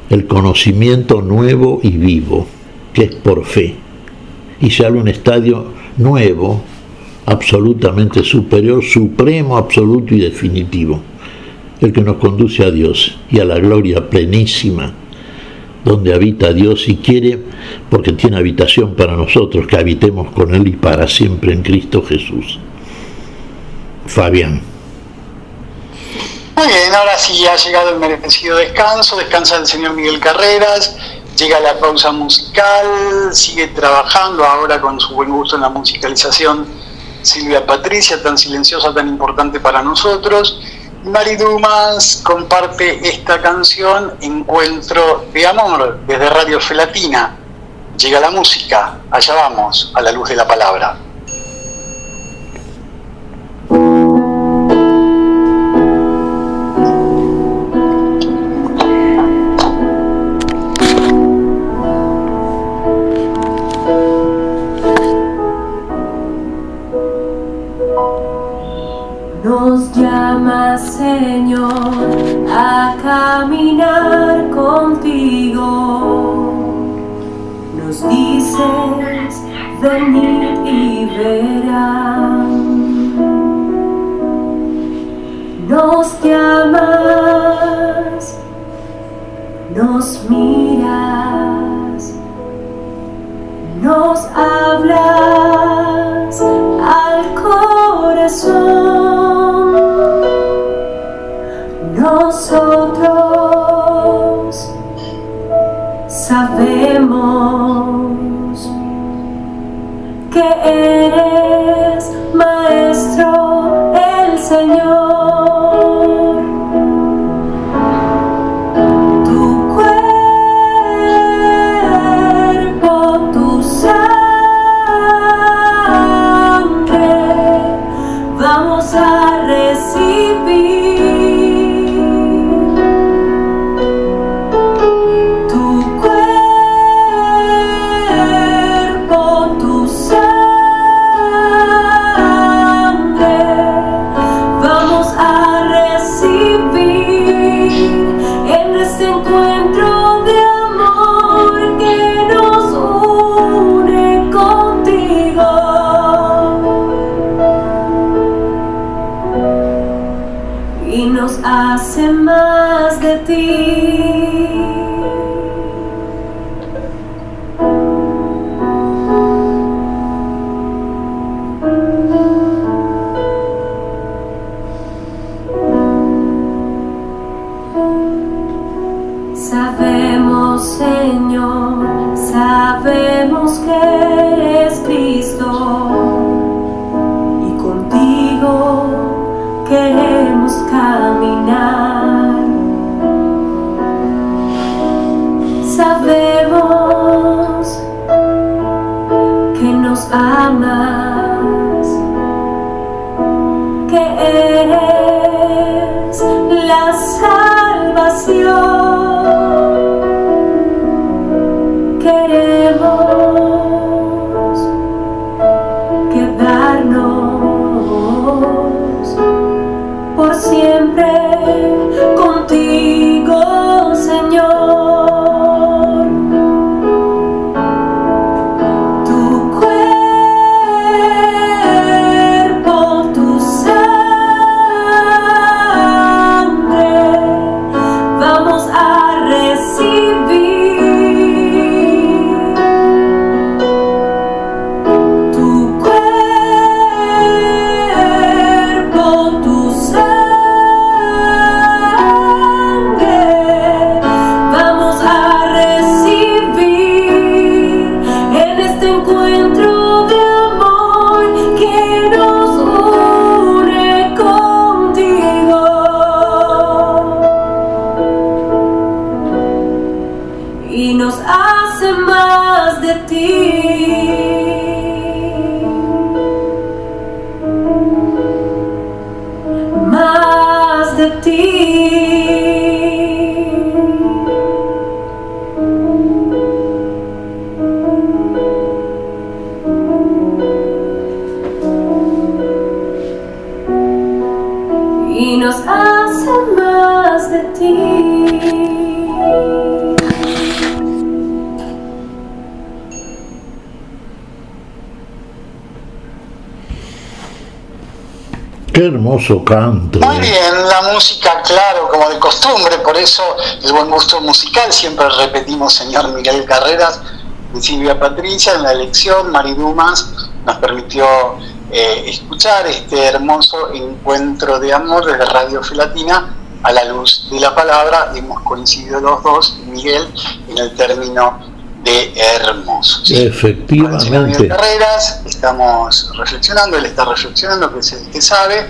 el conocimiento nuevo y vivo, que es por fe, y se abre un estadio nuevo, absolutamente superior, supremo, absoluto y definitivo, el que nos conduce a Dios y a la gloria plenísima, donde habita Dios y quiere, porque tiene habitación para nosotros, que habitemos con Él y para siempre en Cristo Jesús. Fabián. Muy bien, ahora sí ha llegado el merecido descanso, descansa el señor Miguel Carreras, llega la pausa musical, sigue trabajando ahora con su buen gusto en la musicalización Silvia Patricia, tan silenciosa, tan importante para nosotros. Mari Dumas comparte esta canción, Encuentro de Amor, desde Radio Felatina. Llega la música, allá vamos, a la luz de la palabra. Nos llama, Señor, a caminar contigo. Nos dices, venid y verán. Nos llamas nos miras, nos hablas al corazón. Nosotros sabemos que eres Maestro, el Señor. Tu cuerpo, tu sangre, vamos a recibir. Hace más de ti. Sabemos, Señor, sabemos que eres Cristo y contigo queremos caminar. Sabemos que nos amas, que eres la salvación. Queremos quedarnos por siempre contigo, Señor. Tu cuerpo, tu sangre, vamos a recibir. Tu cuerpo, tu sangre, vamos a recibir en este encuentro de amor que nos une contigo y nos hace más de ti. Más de ti. Y nos hace más de ti. Qué hermoso canto. Muy bien, la música, claro, como de costumbre, por eso el buen gusto musical, siempre repetimos señor Miguel Carreras y Silvia Patricia en la elección. Mari Dumas nos permitió escuchar este hermoso encuentro de amor desde Radio Felatina a la luz de la palabra. Hemos coincidido los dos, Miguel, en el término de hermoso, ¿sí? Efectivamente. Con el señor Miguel Carreras estamos reflexionando, él está reflexionando, que es el que sabe,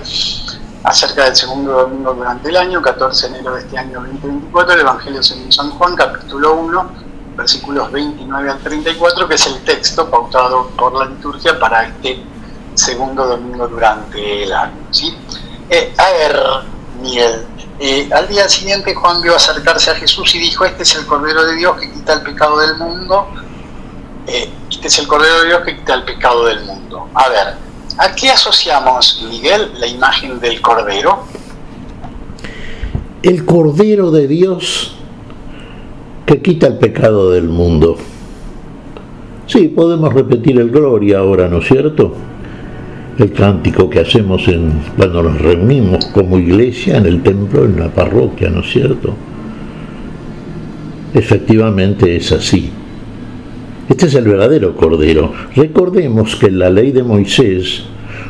acerca del segundo domingo durante el año, 14 de enero de este año 2024, el Evangelio según San Juan, capítulo 1, versículos 29 al 34, que es el texto pautado por la liturgia para este segundo domingo durante el año, ¿sí? A ver, Miguel, al día siguiente Juan vio acercarse a Jesús y dijo: este es el Cordero de Dios que quita el pecado del mundo. Este es el Cordero de Dios que quita el pecado del mundo. A ver, ¿a qué asociamos, Miguel, la imagen del Cordero? El Cordero de Dios que quita el pecado del mundo. Sí, podemos repetir el Gloria ahora, ¿no es cierto? El cántico que hacemos cuando nos reunimos como iglesia en el templo, en la parroquia, ¿no es cierto? Efectivamente es así. Este es el verdadero Cordero. Recordemos que la ley de Moisés,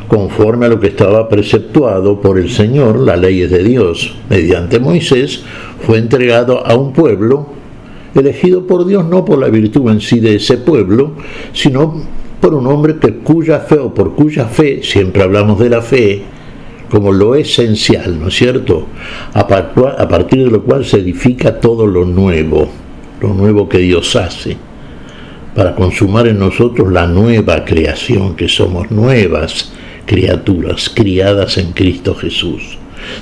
conforme a lo que estaba preceptuado por el Señor, la ley es de Dios. Mediante Moisés fue entregado a un pueblo elegido por Dios, no por la virtud en sí de ese pueblo, sino por un hombre cuya fe, o por cuya fe, siempre hablamos de la fe, como lo esencial, ¿no es cierto? A partir de lo cual se edifica todo lo nuevo que Dios hace, para consumar en nosotros la nueva creación, que somos nuevas criaturas, criadas en Cristo Jesús.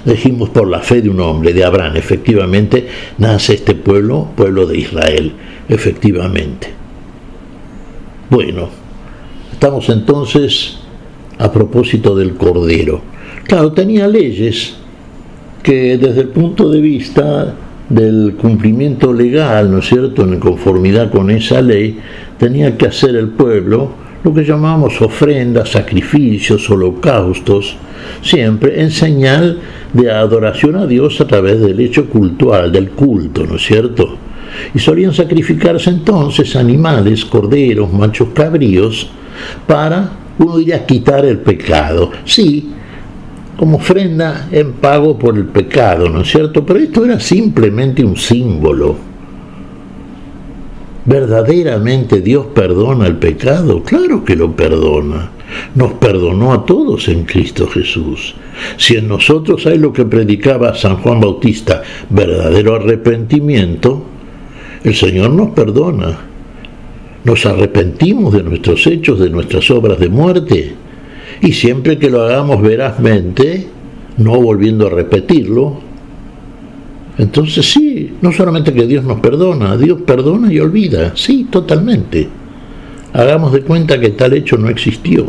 Dijimos por la fe de un hombre, de Abraham, efectivamente, nace este pueblo de Israel, efectivamente. Bueno, estamos entonces a propósito del Cordero. Claro, tenía leyes que desde el punto de vista del cumplimiento legal, ¿no es cierto?, en conformidad con esa ley, tenía que hacer el pueblo lo que llamamos ofrendas, sacrificios, holocaustos, siempre en señal de adoración a Dios a través del hecho cultural, del culto, ¿no es cierto? Y solían sacrificarse entonces animales, corderos, machos cabríos, para, uno diría, quitar el pecado. Sí, como ofrenda en pago por el pecado, ¿no es cierto? Pero esto era simplemente un símbolo. ¿Verdaderamente Dios perdona el pecado? Claro que lo perdona. Nos perdonó a todos en Cristo Jesús. Si en nosotros hay lo que predicaba San Juan Bautista, verdadero arrepentimiento, el Señor nos perdona. Nos arrepentimos de nuestros hechos, de nuestras obras de muerte, y siempre que lo hagamos verazmente, no volviendo a repetirlo, entonces sí, no solamente que Dios nos perdona, Dios perdona y olvida, sí, totalmente. Hagamos de cuenta que tal hecho no existió.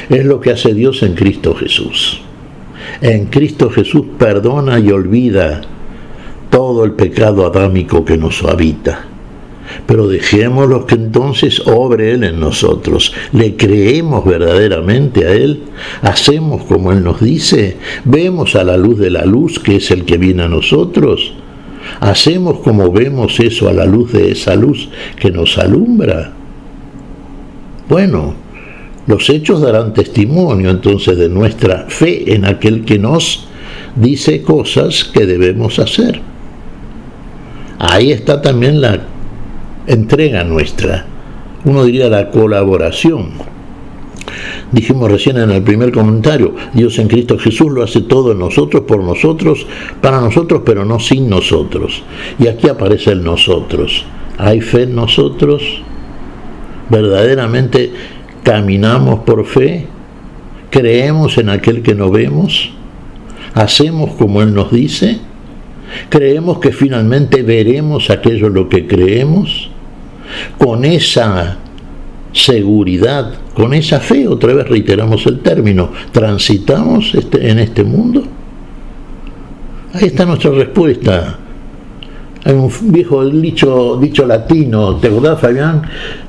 Es lo que hace Dios en Cristo Jesús. En Cristo Jesús perdona y olvida todo el pecado adámico que nos habita. Pero dejémoslo que entonces obre Él en nosotros. Le creemos verdaderamente a Él, hacemos como Él nos dice, vemos a la luz de la luz que es el que viene a nosotros, hacemos como vemos eso a la luz de esa luz que nos alumbra. Bueno, los hechos darán testimonio entonces de nuestra fe en aquel que nos dice cosas que debemos hacer. Ahí está también la entrega nuestra, uno diría la colaboración. Dijimos recién en el primer comentario, Dios en Cristo Jesús lo hace todo en nosotros, por nosotros, para nosotros, pero no sin nosotros. Y aquí aparece el nosotros. ¿Hay fe en nosotros? ¿Verdaderamente caminamos por fe? ¿Creemos en aquel que no vemos? ¿Hacemos como Él nos dice? ¿Creemos que finalmente veremos aquello en lo que creemos? Con esa seguridad, con esa fe, otra vez reiteramos el término, ¿transitamos en este mundo? Ahí está nuestra respuesta. Hay un viejo dicho latino, ¿te acordás, Fabián?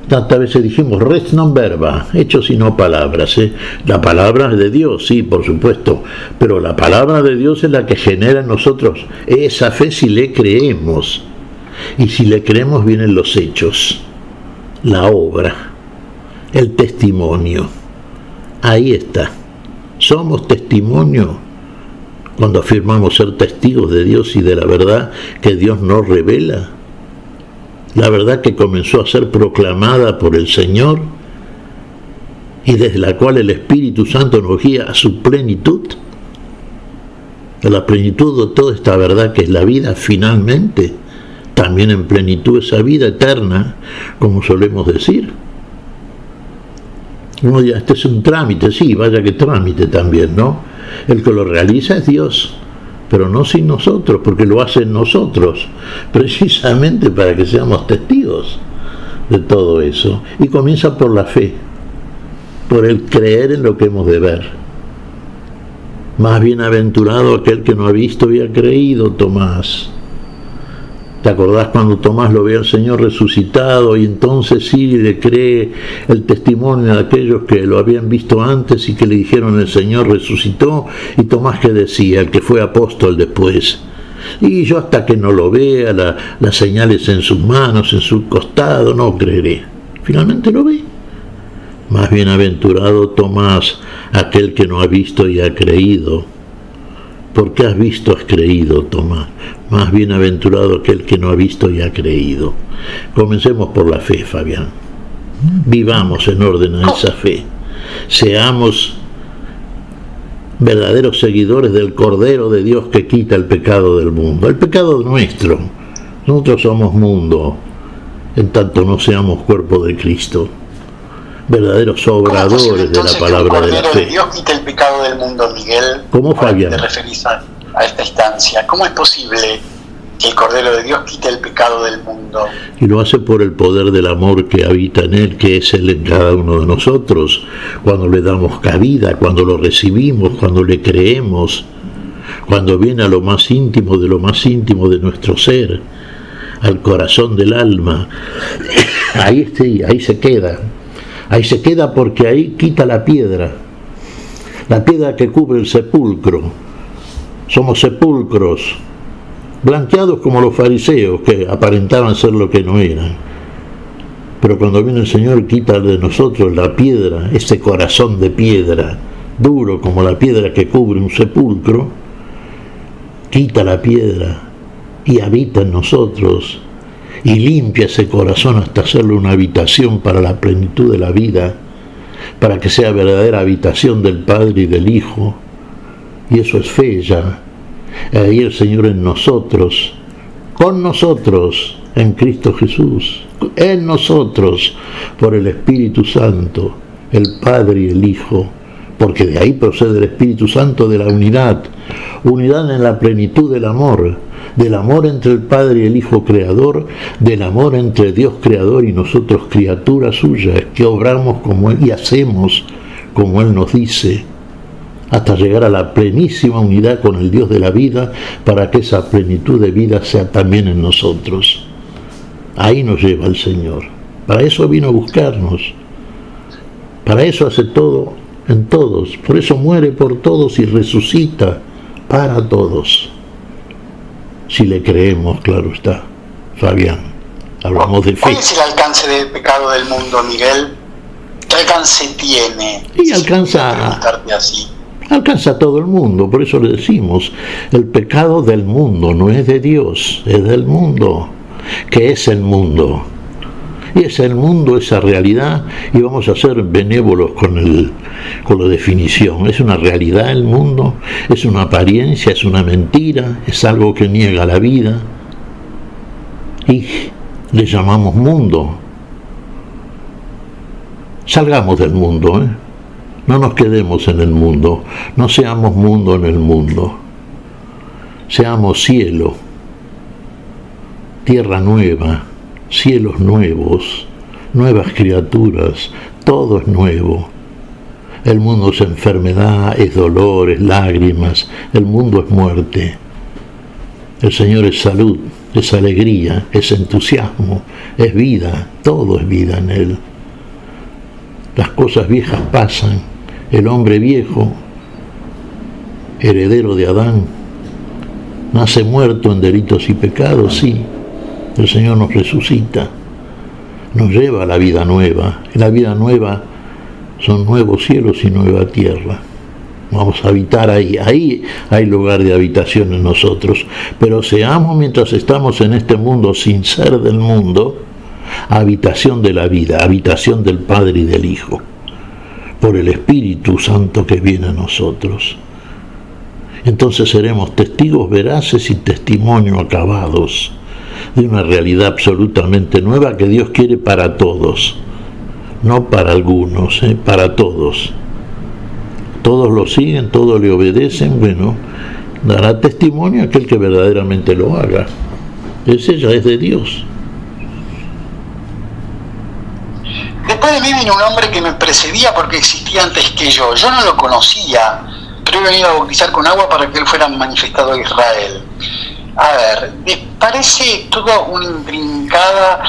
Tantas veces dijimos, res non verba, hechos y no palabras. La palabra es de Dios, sí, por supuesto, pero la palabra de Dios es la que genera en nosotros esa fe si le creemos. Y si le creemos vienen los hechos, la obra, el testimonio. Ahí está. Somos testimonio cuando afirmamos ser testigos de Dios y de la verdad que Dios nos revela, la verdad que comenzó a ser proclamada por el Señor y desde la cual el Espíritu Santo nos guía a su plenitud, a la plenitud de toda esta verdad que es la vida finalmente, también en plenitud esa vida eterna, como solemos decir. Uno dirá, este es un trámite, sí, vaya que trámite también, ¿no? El que lo realiza es Dios, pero no sin nosotros, porque lo hace en nosotros, precisamente para que seamos testigos de todo eso. Y comienza por la fe, por el creer en lo que hemos de ver. Más bienaventurado aquel que no ha visto y ha creído, Tomás. ¿Te acordás cuando Tomás lo ve al Señor resucitado y entonces sí le cree el testimonio de aquellos que lo habían visto antes y que le dijeron el Señor resucitó? Y Tomás, que decía, el que fue apóstol después, Y yo hasta que no lo vea, las señales en sus manos, en su costado, no creeré. Finalmente lo ve. Más bienaventurado Tomás, aquel que no ha visto y ha creído. Porque has visto, has creído, Tomás. Más bienaventurado aquel que no ha visto y ha creído. Comencemos por la fe, Fabián. Vivamos en orden a esa fe. Seamos verdaderos seguidores del Cordero de Dios que quita el pecado del mundo. El pecado nuestro. Nosotros somos mundo, en tanto no seamos cuerpo de Cristo. Verdaderos obradores de la palabra de la fe. ¿Cómo de Dios quita el pecado del mundo, Miguel? ¿Cómo, Fabián? ¿Te referís a esta instancia? ¿Cómo es posible que el Cordero de Dios quite el pecado del mundo? Y lo hace por el poder del amor que habita en Él, que es Él en cada uno de nosotros, cuando le damos cabida, cuando lo recibimos, cuando le creemos, cuando viene a lo más íntimo de nuestro ser, al corazón del alma. Ahí se queda. Ahí se queda porque ahí quita la piedra que cubre el sepulcro. Somos sepulcros, blanqueados como los fariseos, que aparentaban ser lo que no eran. Pero cuando viene el Señor, quita de nosotros la piedra, ese corazón de piedra, duro como la piedra que cubre un sepulcro, quita la piedra y habita en nosotros. Y limpia ese corazón hasta hacerlo una habitación para la plenitud de la vida, para que sea verdadera habitación del Padre y del Hijo. Y eso es fe ya. Ahí el Señor en nosotros, con nosotros, en Cristo Jesús, en nosotros, por el Espíritu Santo, el Padre y el Hijo, porque de ahí procede el Espíritu Santo, de la unidad en la plenitud del amor entre el Padre y el Hijo Creador, del amor entre Dios Creador y nosotros criaturas suyas, que obramos como Él y hacemos como Él nos dice, hasta llegar a la plenísima unidad con el Dios de la vida, para que esa plenitud de vida sea también en nosotros. Ahí nos lleva el Señor. Para eso vino a buscarnos. Para eso hace todo en todos. Por eso muere por todos y resucita para todos. Si le creemos, claro está. Fabián, hablamos de fe. ¿Cuál es el alcance del pecado del mundo, Miguel? ¿Qué alcance tiene? Y alcanza a todo el mundo. Por eso le decimos, el pecado del mundo no es de Dios, es del mundo. ¿Qué es el mundo? Y es el mundo, esa realidad, y vamos a ser benévolos con la definición. Es una realidad el mundo, es una apariencia, es una mentira, es algo que niega la vida, y le llamamos mundo. Salgamos del mundo, no nos quedemos en el mundo, no seamos mundo en el mundo, seamos cielo, tierra nueva, cielos nuevos, nuevas criaturas, todo es nuevo. El mundo es enfermedad, es dolor, es lágrimas, el mundo es muerte. El Señor es salud, es alegría, es entusiasmo, es vida, todo es vida en Él. Las cosas viejas pasan, el hombre viejo, heredero de Adán, nace muerto en delitos y pecados, sí. El Señor nos resucita, nos lleva a la vida nueva. Y la vida nueva son nuevos cielos y nueva tierra. Vamos a habitar ahí. Ahí hay lugar de habitación en nosotros. Pero seamos, mientras estamos en este mundo sin ser del mundo, habitación de la vida, habitación del Padre y del Hijo, por el Espíritu Santo que viene a nosotros. Entonces seremos testigos veraces y testimonio acabados de una realidad absolutamente nueva que Dios quiere para todos, no para algunos, para todos. Todos lo siguen, todos le obedecen, bueno, dará testimonio aquel que verdaderamente lo haga. Ese ya es de Dios. Después de mí vino un hombre que me precedía porque existía antes que yo. Yo no lo conocía, pero he venido a bautizar con agua para que él fuera manifestado a Israel. A ver, ¿les parece toda una intrincada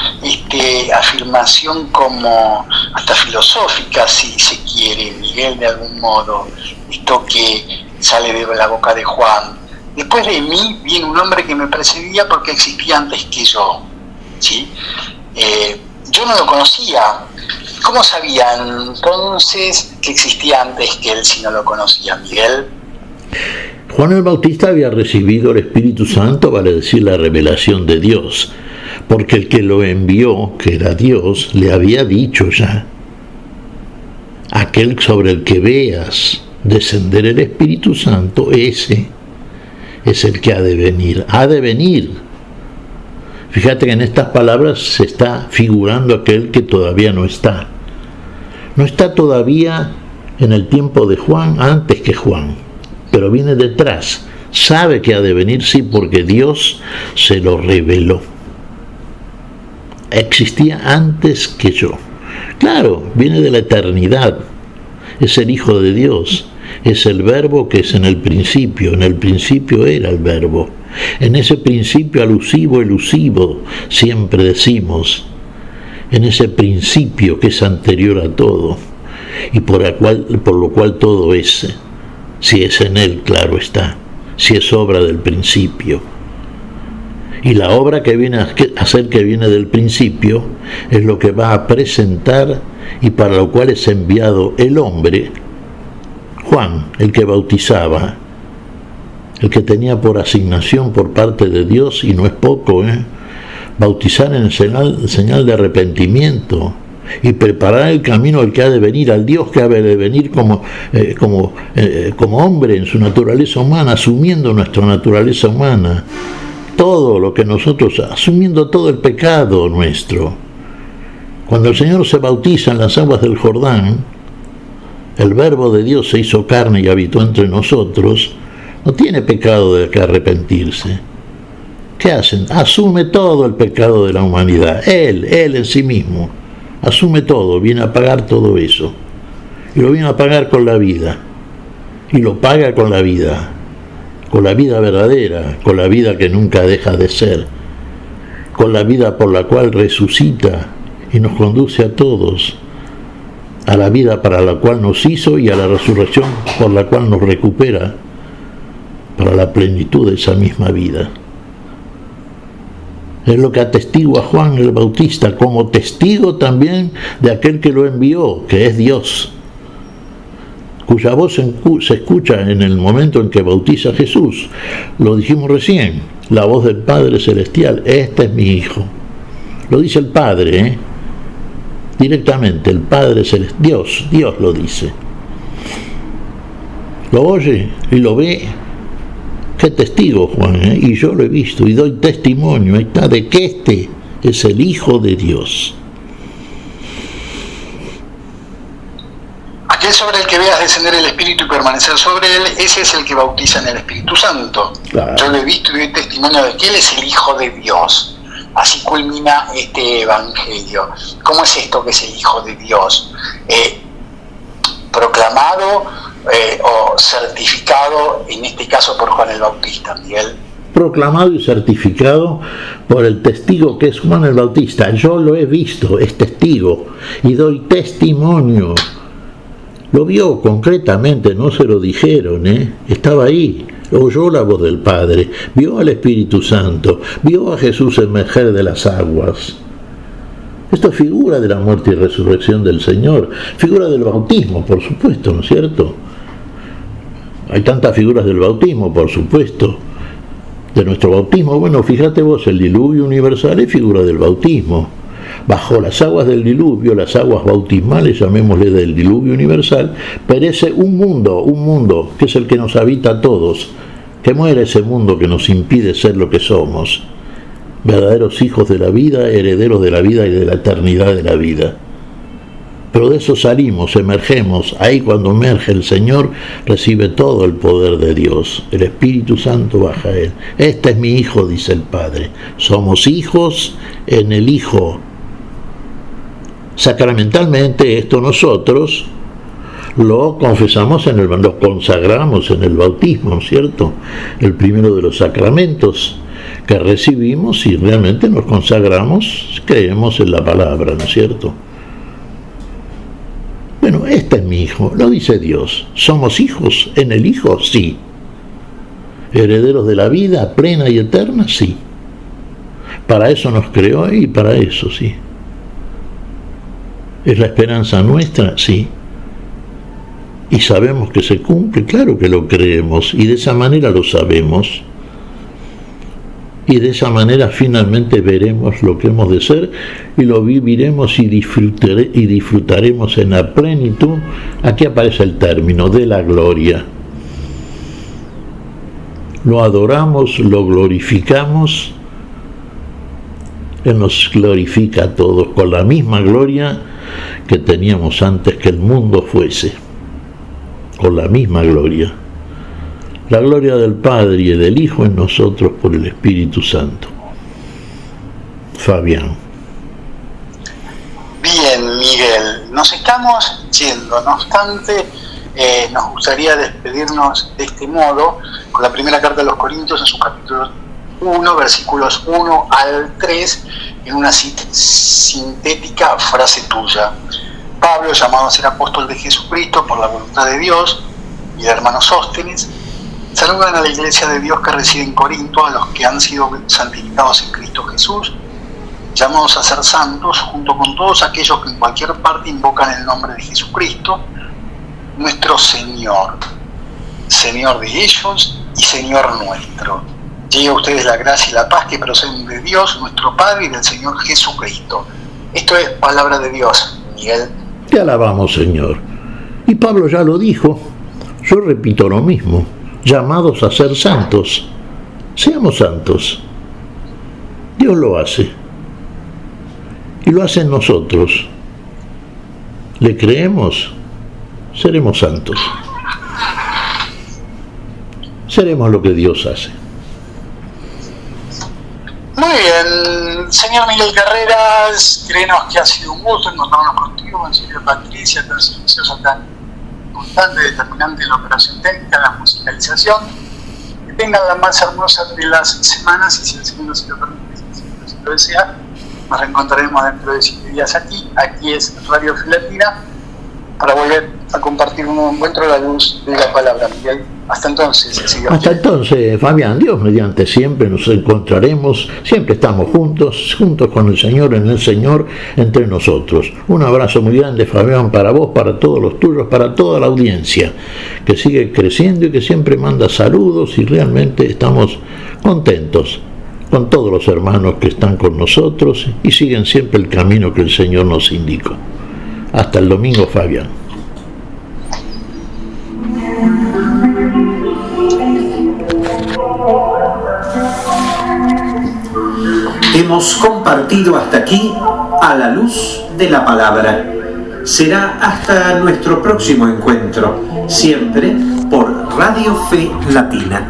afirmación como hasta filosófica, si se quiere, Miguel, de algún modo, esto que sale de la boca de Juan, Después de mí viene un hombre que me precedía porque existía antes que yo. ¿Sí? Yo no lo conocía. ¿Cómo sabía entonces que existía antes que él si no lo conocía, Miguel? Juan el Bautista había recibido el Espíritu Santo, vale decir, la revelación de Dios, porque el que lo envió, que era Dios, le había dicho ya: aquel sobre el que veas descender el Espíritu Santo, ese es el que ha de venir. Ha de venir. Fíjate que en estas palabras se está figurando aquel que todavía no está. No está todavía en el tiempo de Juan, antes que Juan, pero viene detrás. Sabe que ha de venir, sí, porque Dios se lo reveló. Existía antes que yo. Claro, viene de la eternidad. Es el Hijo de Dios. Es el Verbo que es en el principio. En el principio era el Verbo. En ese principio alusivo, elusivo, siempre decimos. En ese principio que es anterior a todo. Y por lo cual todo es. Si es en Él, claro está. Si es obra del principio. Y la obra que viene a hacer, que viene del principio, es lo que va a presentar y para lo cual es enviado el hombre, Juan, el que bautizaba, el que tenía por asignación por parte de Dios, y no es poco, bautizar en señal de arrepentimiento y preparar el camino al que ha de venir, al Dios que ha de venir como hombre en su naturaleza humana, asumiendo nuestra naturaleza humana. Todo lo que nosotros, asumiendo todo el pecado nuestro. Cuando el Señor se bautiza en las aguas del Jordán, el Verbo de Dios se hizo carne y habitó entre nosotros, no tiene pecado de que arrepentirse. ¿Qué hacen? Asume todo el pecado de la humanidad. Él en sí mismo, asume todo, viene a pagar todo eso. Y lo viene a pagar con la vida. Y lo paga con la vida verdadera, con la vida que nunca deja de ser, con la vida por la cual resucita y nos conduce a todos, a la vida para la cual nos hizo y a la resurrección por la cual nos recupera para la plenitud de esa misma vida. Es lo que atestigua Juan el Bautista, como testigo también de aquel que lo envió, que es Dios, cuya voz se escucha en el momento en que bautiza a Jesús. Lo dijimos recién, la voz del Padre Celestial: este es mi Hijo. Lo dice el Padre, directamente, el Padre Celestial, Dios lo dice. Lo oye y lo ve. Qué testigo, Juan, y yo lo he visto y doy testimonio, ahí está, de que este es el Hijo de Dios. Aquel sobre el que veas descender el Espíritu y permanecer sobre él, ese es el que bautiza en el Espíritu Santo. Claro. Yo lo he visto y doy testimonio de que él es el Hijo de Dios. Así culmina este Evangelio. ¿Cómo es esto que es el Hijo de Dios? Proclamado o certificado, en este caso por Juan el Bautista, Miguel. Proclamado y certificado por el testigo que es Juan el Bautista. Yo lo he visto, es testigo, y doy testimonio. Lo vio concretamente, no se lo dijeron, estaba ahí, oyó la voz del Padre, vio al Espíritu Santo, vio a Jesús emerger de las aguas. Esto es figura de la muerte y resurrección del Señor, figura del bautismo, por supuesto, ¿no es cierto? Hay tantas figuras del bautismo, por supuesto, de nuestro bautismo. Bueno, fíjate vos, el diluvio universal es figura del bautismo. Bajo las aguas del diluvio, las aguas bautismales, llamémosle del diluvio universal, perece un mundo que es el que nos habita a todos, que muere ese mundo que nos impide ser lo que somos, verdaderos hijos de la vida, herederos de la vida y de la eternidad de la vida. Pero de eso salimos, emergemos. Ahí cuando emerge el Señor, recibe todo el poder de Dios. El Espíritu Santo baja a Él. Este es mi Hijo, dice el Padre. Somos hijos en el Hijo. Sacramentalmente esto nosotros lo confesamos lo consagramos en el bautismo, ¿no es cierto? El primero de los sacramentos que recibimos y realmente nos consagramos, creemos en la palabra, ¿no es cierto? Bueno, este es mi Hijo, lo dice Dios. ¿Somos hijos en el Hijo? Sí. ¿Herederos de la vida plena y eterna? Sí. Para eso nos creó y para eso, sí. ¿Es la esperanza nuestra? Sí. Y sabemos que se cumple, claro que lo creemos, y de esa manera lo sabemos. Y de esa manera finalmente veremos lo que hemos de ser y lo viviremos y disfrutaremos en la plenitud. Aquí aparece el término de la gloria. Lo adoramos, lo glorificamos. Él nos glorifica a todos con la misma gloria que teníamos antes que el mundo fuese. Con la misma gloria. La gloria del Padre y del Hijo en nosotros por el Espíritu Santo. Fabián. Bien, Miguel, nos estamos yendo, no obstante, nos gustaría despedirnos de este modo con la primera carta de los Corintios en su capítulo 1, versículos 1 al 3, en una sintética frase tuya. Pablo, llamado a ser apóstol de Jesucristo por la voluntad de Dios, y el hermano Sóstenes, saludan a la iglesia de Dios que reside en Corinto, a los que han sido santificados en Cristo Jesús, llamados a ser santos, junto con todos aquellos que en cualquier parte invocan el nombre de Jesucristo, nuestro Señor, Señor de ellos y Señor nuestro. Llegue a ustedes la gracia y la paz que proceden de Dios, nuestro Padre, y del Señor Jesucristo. Esto es palabra de Dios, Miguel. Te alabamos, Señor. Y Pablo ya lo dijo, yo repito lo mismo. Llamados a ser santos. Seamos santos. Dios lo hace. Y lo hace en nosotros. ¿Le creemos? Seremos santos. Seremos lo que Dios hace. Muy bien, señor Miguel Carreras, créenos que ha sido un gusto encontrarnos contigo, en serio Patricia, tan silenciosa, tan constante, determinante en la operación técnica, en la musicalización. Que tengan la más hermosa de las semanas, y si el Señor se lo permite, si lo desea, nos reencontraremos dentro de 7 días aquí. Aquí es Radio Filatina, para volver a compartir un encuentro a la luz de la palabra, Miguel. Hasta entonces, señor. Hasta entonces, Fabián, Dios mediante siempre nos encontraremos, siempre estamos juntos con el Señor, en el Señor, entre nosotros. Un abrazo muy grande, Fabián, para vos, para todos los tuyos, para toda la audiencia, que sigue creciendo y que siempre manda saludos, y realmente estamos contentos con todos los hermanos que están con nosotros y siguen siempre el camino que el Señor nos indicó. Hasta el domingo, Fabián. Hemos compartido hasta aquí a la luz de la palabra. Será hasta nuestro próximo encuentro, siempre por Radio Fe Latina.